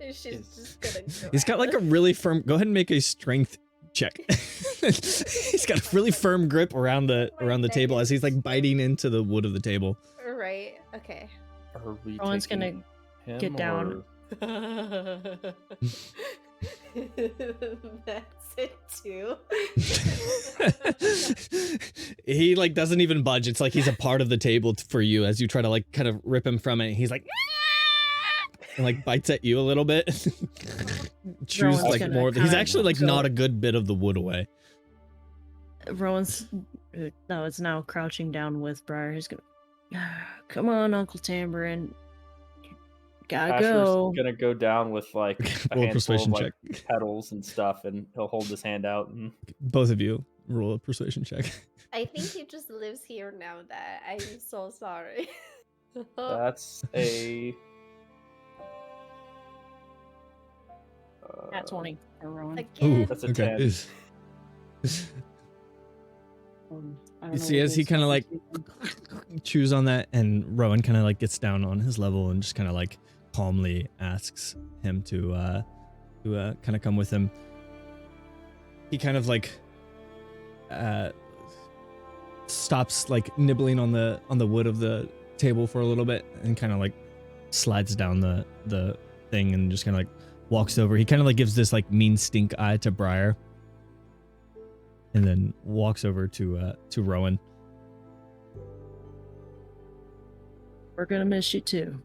She's just gonna go He's got like a really firm. Go ahead and make a strength check. He's got a really firm grip around the table as he's like biting into the wood of the table. Right. Okay. Are we Rowan's gonna taking him, get down. or- That's it too. He like doesn't even budge. It's like he's a part of the table for you as you try to like kind of rip him from it. He's like and like bites at you a little bit. Chews Rowan's like gonna more. He's kinda actually like go- not a good bit of the wood away. Rowan's no, it's now crouching down with Briar. He's gonna come on, Uncle Tambrin. Gotta Asher's go. gonna go down with like a Roll a handful persuasion of like check. petals and stuff, and he'll hold his hand out and Both of you roll a persuasion check. I think he just lives here now. That I'm so sorry. that's a At 20 for Rowan. Again. That's a okay. 10. I don't You know see what as he his kind of like conversation- chews on that, and Rowan kind of like gets down on his level and just kind of like calmly asks him to kind of come with him. He kind of like stops like nibbling on the wood of the table for a little bit and kind of like slides down the thing and just kind of like walks over. He kind of like gives this like mean stink eye to Briar and then walks over to Rowan. We're gonna miss you too.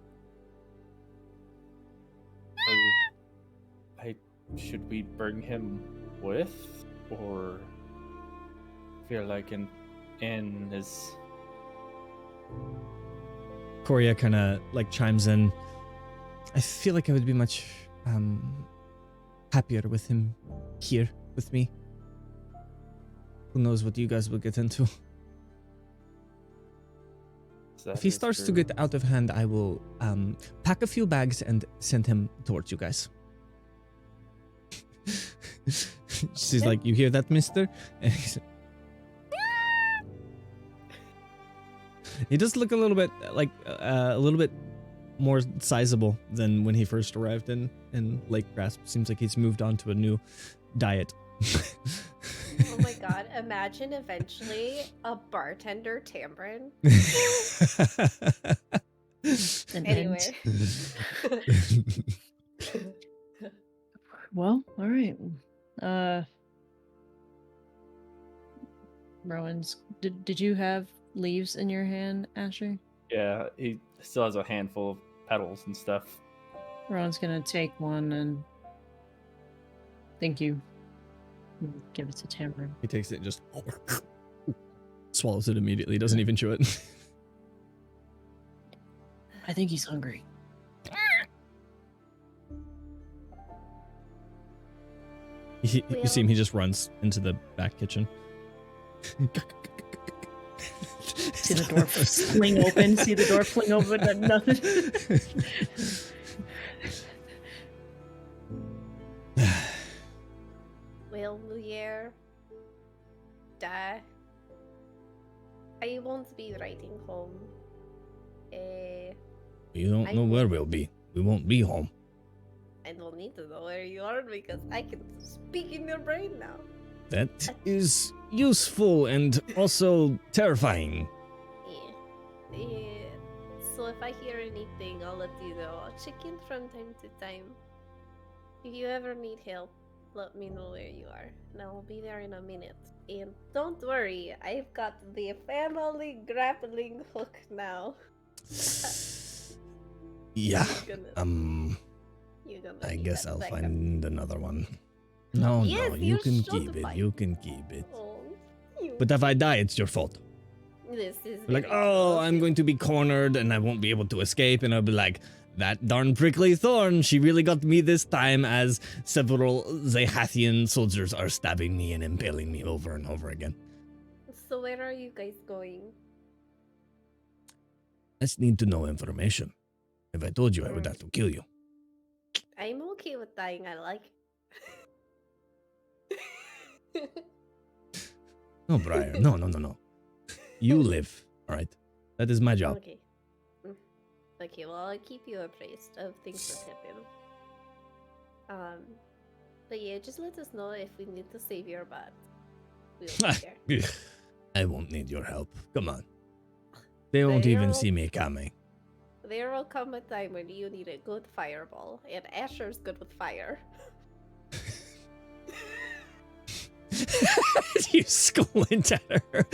Should we bring him with, or feel like an inn is? Korea kind of like chimes in. I feel like I would be much happier with him here with me. Who knows what you guys will get into. If he starts to get out of hand, I will pack a few bags and send him towards you guys. She's like, you hear that, mister? And he's he does look a little bit like a little bit more sizable than when he first arrived in Lake Grasp. Seems like he's moved on to a new diet. Oh my god, imagine eventually a bartender Tambrin. Anyway. Well, all right. Rowan's. Did you have leaves in your hand, Asher? Yeah, he still has a handful of petals and stuff. Rowan's gonna take one and thank you. Give it to Tambrin. He takes it and just swallows it immediately. Doesn't even chew it. I think he's hungry. You see him, he just runs into the back kitchen. See the door fling open. See the door fling open and nothing. Well, Lumiere, I won't be writing home. You don't know where we'll be. We won't be home. I don't need to know where you are because I can speak in your brain now. That is useful and also terrifying. Yeah. So if I hear anything, I'll let you know. I'll check in from time to time. If you ever need help, let me know where you are, and I will be there in a minute. And don't worry, I've got the family grappling hook now. Yeah. You're gonna I need guess that I'll backup. find another one. No, Yes, no, you you can should keep it. find You can keep it. Oh, But if I die, it's your fault. this is Like, very oh, true. I'm going to be cornered and I won't be able to escape. And I'll be like, that darn prickly thorn, she really got me this time, as several Zahathian soldiers are stabbing me and impaling me over and over again. So where are you guys going? I just need to know information. If I told you, I would have to kill you. I'm okay with dying. I like. No, Briar. No. You live, all right? That is my job. Okay. Okay, well, I'll keep you appraised of things that happen. But yeah, just let us know if we need to save your butt. We'll be there. I won't need your help. Come on. They won't even see me coming. There will come a time when you need a good fireball, and Asher's good with fire. You squint at her.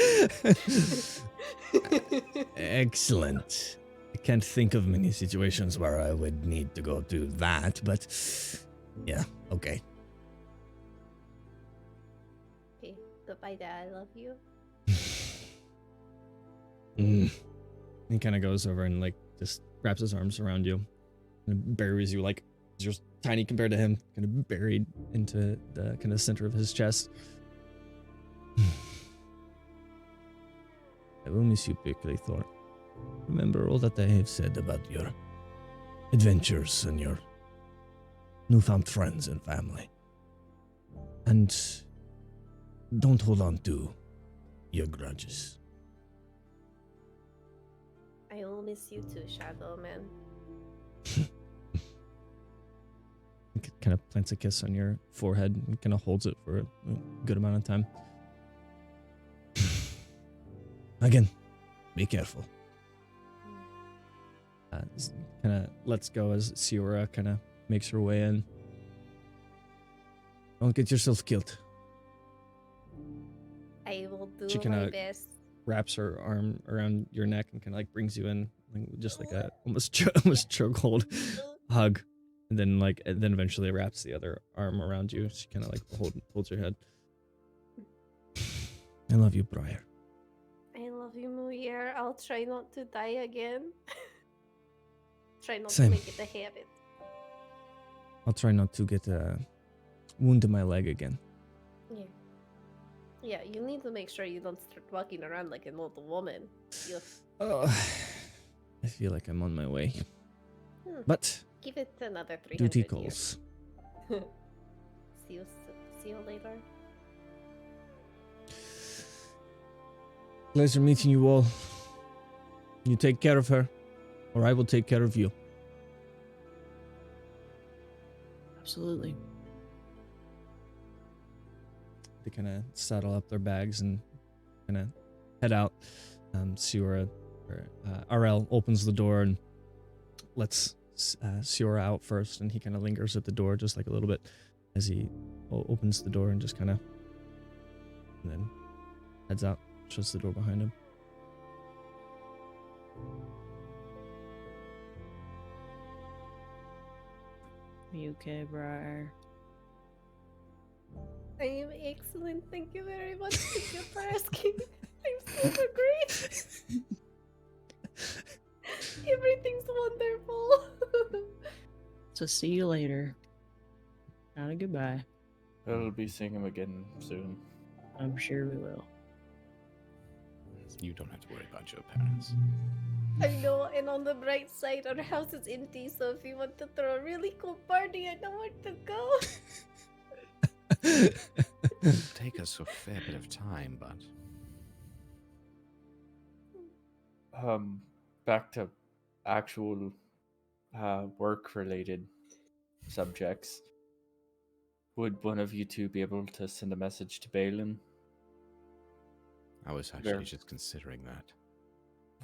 Excellent. I can't think of many situations where I would need to go do that, but yeah, okay. Okay, goodbye, Dad. I love you. He kind of goes over and like just wraps his arms around you and buries you, like you're tiny compared to him, kind of buried into the kind of center of his chest. I will miss you, Prickly Thorn. Remember all that I have said about your adventures and your newfound friends and family. And don't hold on to your grudges. I will miss you too, Shadow Man. Kind of plants a kiss on your forehead and kind of holds it for a good amount of time. Again, be careful. Kind of lets go as Siora kind of makes her way in. Don't get yourself killed. I will do She my kinda best. Wraps her arm around your neck and kind of like brings you in, like, just like a almost chokehold hug, and then eventually wraps the other arm around you. She kind of like holds your head. I love you, Briar. I love you, Muir. I'll try not to die again. Try not Same. to make it a habit. I'll try not to get a wound in my leg again. Yeah. Yeah, you need to make sure you don't start walking around like an old woman. You Oh, I feel like I'm on my way. But give it another 300 duty years. calls. See you later. Pleasure meeting you all. You take care of her, or I will take care of you. Absolutely. They kind of saddle up their bags and kind of head out. Siora, or RL opens the door and lets Siora out first, and he kind of lingers at the door just like a little bit as he opens the door and just kind of, and then heads out, shuts the door behind him. You okay, Briar? I am excellent. Thank you very much. Thank you for asking. I'm super great. Everything's wonderful. So see you later. Not a goodbye. We'll be seeing him again soon. I'm sure we will. You don't have to worry about your parents. I know, and on the bright side, our house is empty, so if you want to throw a really cool party, I know where to go. It'll take us a fair bit of time, but Back to actual work-related subjects. Would one of you two be able to send a message to Balin? I was actually just considering that.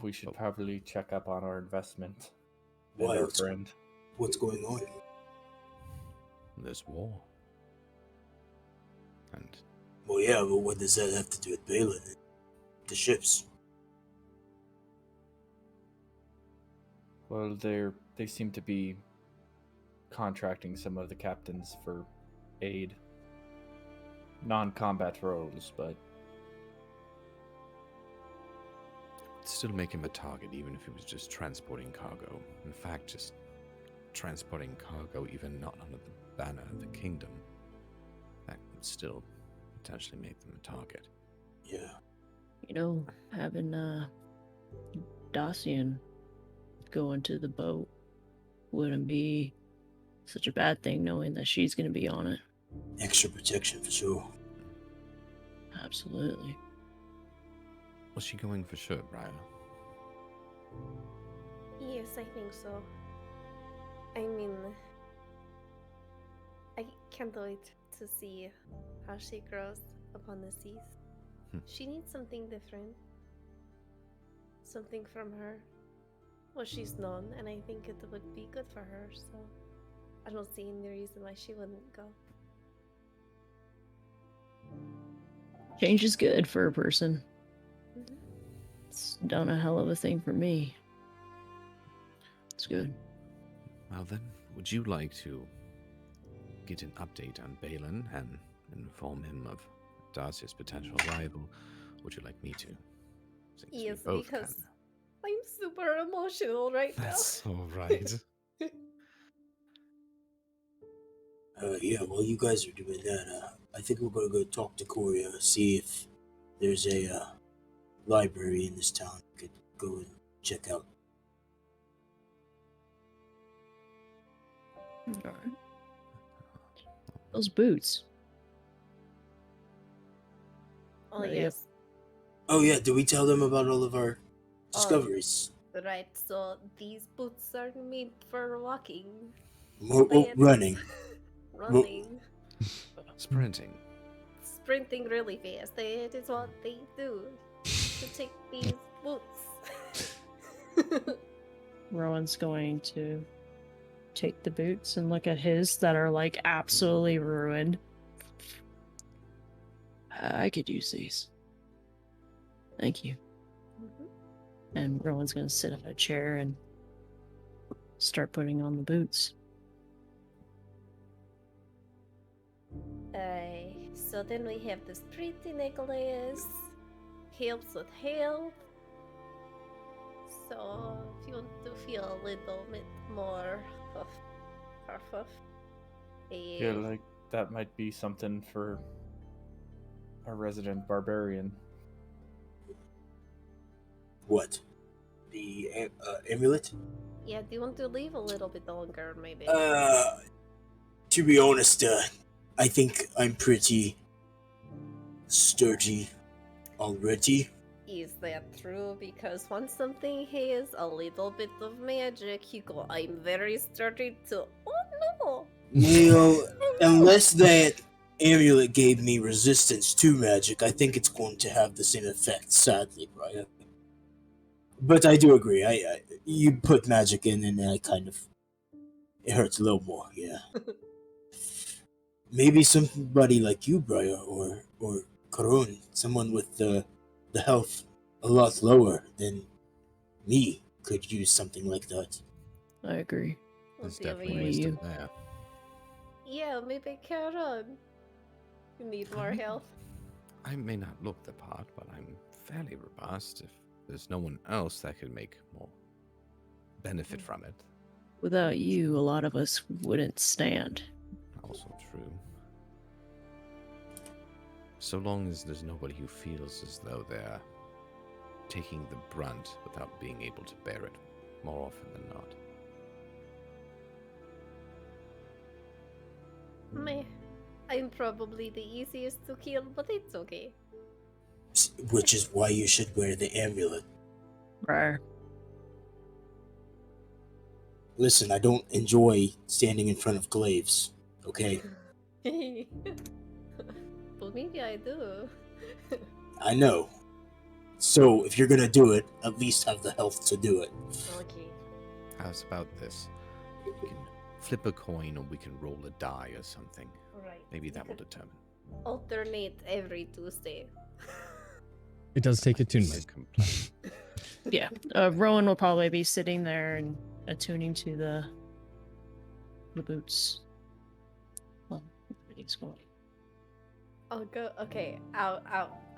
We should probably check up on our investment Why? and our friend. What's going on? There's war. And Well, yeah, but what does that have to do with Balin? The ships. Well, they seem to be contracting some of the captains for aid. Non-combat roles, but still make him a target, even if he was just transporting cargo. In fact, just transporting cargo, even not under the banner of the kingdom, that would still potentially make them a target. Yeah. You know, having Dacian go into the boat wouldn't be such a bad thing, knowing that she's going to be on it. Extra protection for sure. Absolutely. Was she going for sure, Briar? Yes, I think so. I mean, I can't wait to see how she grows upon the seas. She needs something different. Something from her. Well, she's known, and I think it would be good for her, so I don't see any reason why she wouldn't go. Change is good for a person. It's done a hell of a thing for me. It's good. Well then, would you like to get an update on Balin and inform him of Darcy's potential rival? Would you like me to? Since we Yes, both because can. I'm super emotional right now. That's all right. Yeah, while you guys are doing that, I think we're gonna go talk to Korea, see if there's a library in this town we could go and check out. All right. Those boots. Oh, Yep. yes. Oh yeah, did we tell them about all of our Oh, discoveries? right, so these boots are made for walking. Oh, running. Running. Sprinting. Sprinting really fast. That is what they do. To take these boots. Rowan's going to take the boots and look at his that are like absolutely ruined. I could use these. Thank you. Mhm. And Rowan's going to sit on a chair and start putting on the boots. So then we have this pretty necklace. Helps with health. So if you want to feel a little bit more puff. Yeah, like that might be something for a resident barbarian. What? The amulet? Yeah, do you want to leave a little bit longer, maybe? To be honest, I think I'm pretty sturdy already. Is that true? Because once something has a little bit of magic, you go, I'm very sturdy too. Oh no! Well, Oh, no! unless that amulet gave me resistance to magic, I think it's going to have the same effect, sadly, Brian. But I do agree. I you put magic in, and I kind of it hurts a little more. Yeah, maybe somebody like you, Brian, or Karun, someone with the health a lot lower than me, could use something like that. I agree. There's dear definitely me. wisdom there. Yeah, maybe Karen. You need more mean- health. I may not look the part, but I'm fairly robust. If there's no one else that could make more benefit from it, Without you, a lot of us wouldn't stand. also true. So long as there's nobody who feels as though they're taking the brunt without being able to bear it more often than not. Meh. I'm probably the easiest to kill, but it's okay. Which is why you should wear the amulet. Rawr. Listen, I don't enjoy standing in front of glaives. Okay, But maybe I do. I know. So if you're gonna do it, at least have the health to do it. Okay. How's about this? We can flip a coin or we can roll a die or something. Right. Maybe that will determine. Alternate every Tuesday. It does take attunement. No complaint. Yeah. Rowan will probably be sitting there and attuning to the boots. Well, he's going. I'll go. Okay, out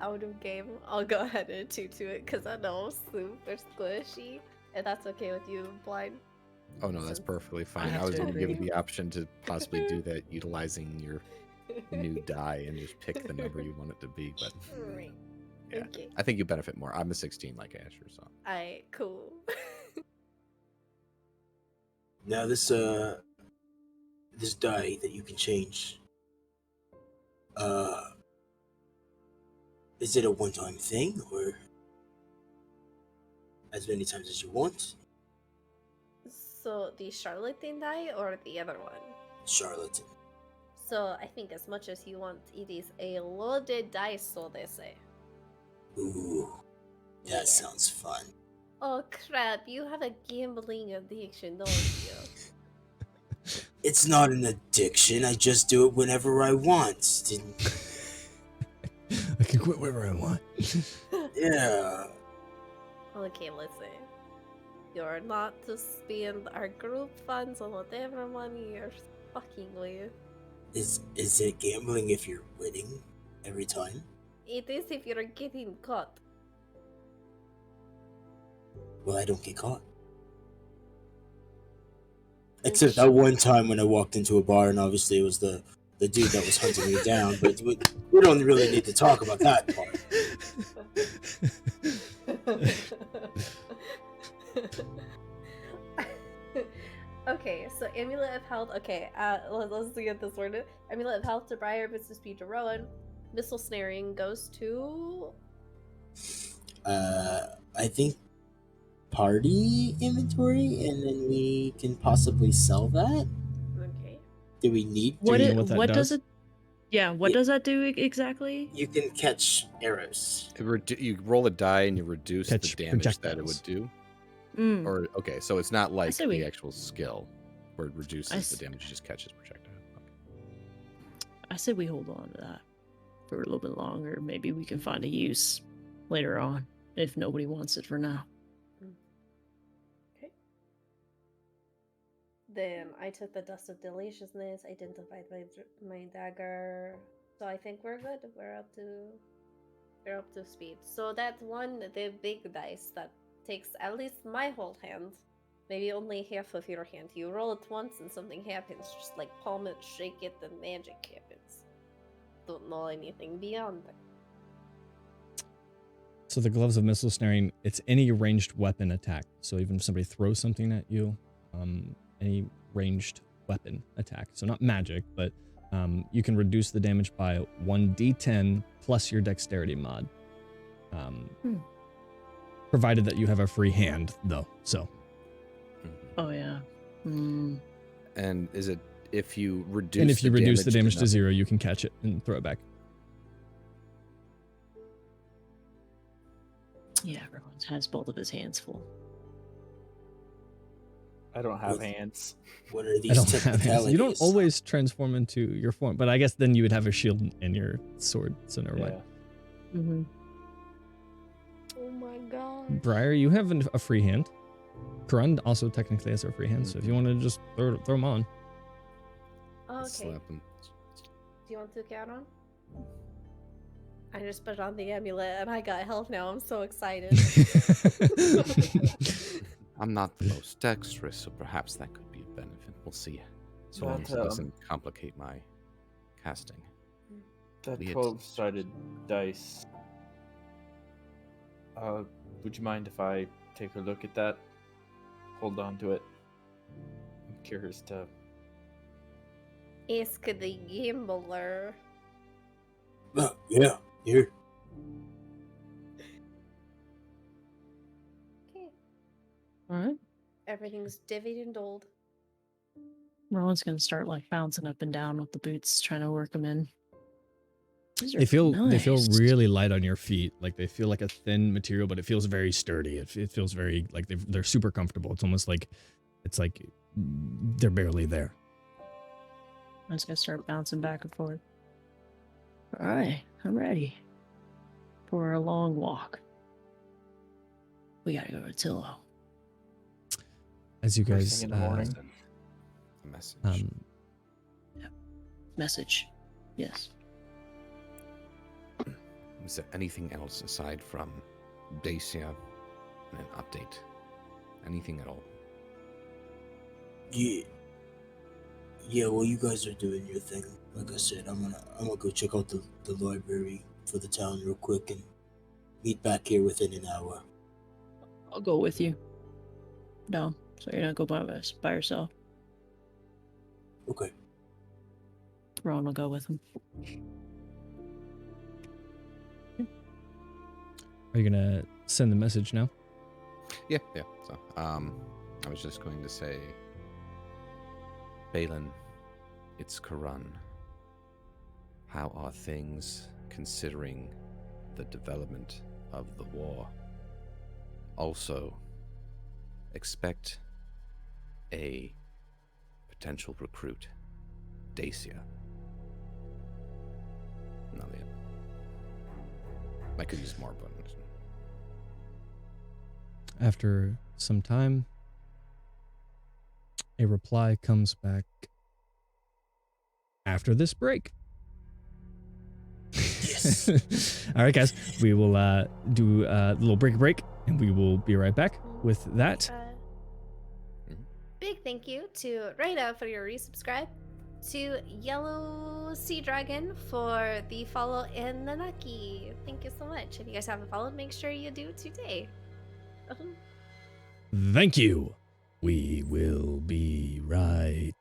of game. I'll go ahead and attune to it because I know I'm super squishy, and that's okay with you, Blind. Oh no, that's perfectly fine. have I was to going to give agree. you the option to possibly do that utilizing your new die and just pick the number you want it to be, but Right. yeah. Okay. I think you benefit more. I'm a 16 like Asher, so. Alright, cool. Now this die that you can change. Is it a one-time thing or as many times as you want? So the charlatan die or the other one? Charlatan. So I think as much as you want, it is a loaded dice, so they say. Ooh, that Yeah. sounds fun. Oh crap! You have a gambling addiction, don't you? It's not an addiction. I just do it whenever I want. I can quit wherever I want. Yeah. Okay, listen. You're not to spend our group funds on whatever money you're fucking with. Is it gambling if you're winning every time? It is if you're getting caught. Well, I don't get caught. Except that one time when I walked into a bar and obviously it was the dude that was hunting me down, but we don't really need to talk about that part. Okay, so Amulet of Health. Okay, let's get this sorted. Amulet of Health to Briar, Missile Speed to Rowan. Missile Snaring goes to I think party inventory, and then we can possibly sell that. Okay. Do we need? Do What you it, know what that what does? does it? Yeah, what Yeah. does that do exactly? You can catch arrows. You roll a die and you reduce Catch the damage that it projectiles. would do. Mm. Or okay, so it's not like say the we- actual skill where it reduces the damage, it just catches projectile. I said we hold on to that for a little bit longer. Maybe we can find a use later on if nobody wants it for now. Okay. Then I took the dust of deliciousness, identified my dagger. So I think we're good. We're up to speed. So that one, the big dice that takes at least my whole hand, maybe only half of your hand. You roll it once and something happens. Just like palm it, shake it, and magic happens. Don't know anything beyond that. So the gloves of missile snaring, it's any ranged weapon attack. So even if somebody throws something at you, any ranged weapon attack. So not magic, but you can reduce the damage by 1d10 plus your dexterity mod. Provided that you have a free hand, though. So. Oh yeah. Mm. And is it if you reduce? And if you reduce the damage to nothing? 0, you can catch it and throw it back. Yeah, everyone has both of his hands full. I don't have hands. What are I these don't have hands. technicalities? You don't always transform into your form, but I guess then you would have a shield and your sword, so never mind. Mm-hmm. Oh my god. Briar, you have a free hand. Karund also technically has a free hand, so if you want to just throw them on. Okay. Slap them. Do you want to count on? I just put on the amulet and I got health now. I'm so excited. I'm not the most dexterous, so perhaps that could be a benefit. We'll see. So long as it doesn't complicate my casting. That Weird. 12-sided dice. Would you mind if I take a look at that? Hold on to it. I'm curious to. Ask the gambler. Yeah, here. Okay. All right. Everything's divvied and doled. Rowan's gonna start like bouncing up and down with the boots, trying to work them in. These are They feel nice. really light on your feet. Like they feel like a thin material, but it feels very sturdy. It feels very like they're super comfortable. It's almost like they're barely there. I'm just gonna start bouncing back and forth. All right, I'm ready for a long walk. We gotta go to Tillo. As you First guys thing in the morning. A message. Message. Yes. Is there anything else aside from Dacia and an update? Anything at all? Yeah. Yeah, well, you guys are doing your thing. Like I said, I'm gonna go check out the library for the town real quick and meet back here within an hour. I'll go with you. No, so you're not go by yourself. Okay. Ron will go with him. Are you gonna send the message now? Yeah. So, I was just going to say, Balin, it's Karun. How are things considering the development of the war? Also, expect a potential recruit, Dacia. Not yet. I could use more buttons. After some time, a reply comes back after this break. Yes. All right, guys, we will do a little break, and we will be right back with that. Big thank you to Raina for your resubscribe, to Yellow Sea Dragon for the follow, and Nanaki. Thank you so much. If you guys haven't followed, make sure you do today. Thank you. We will be right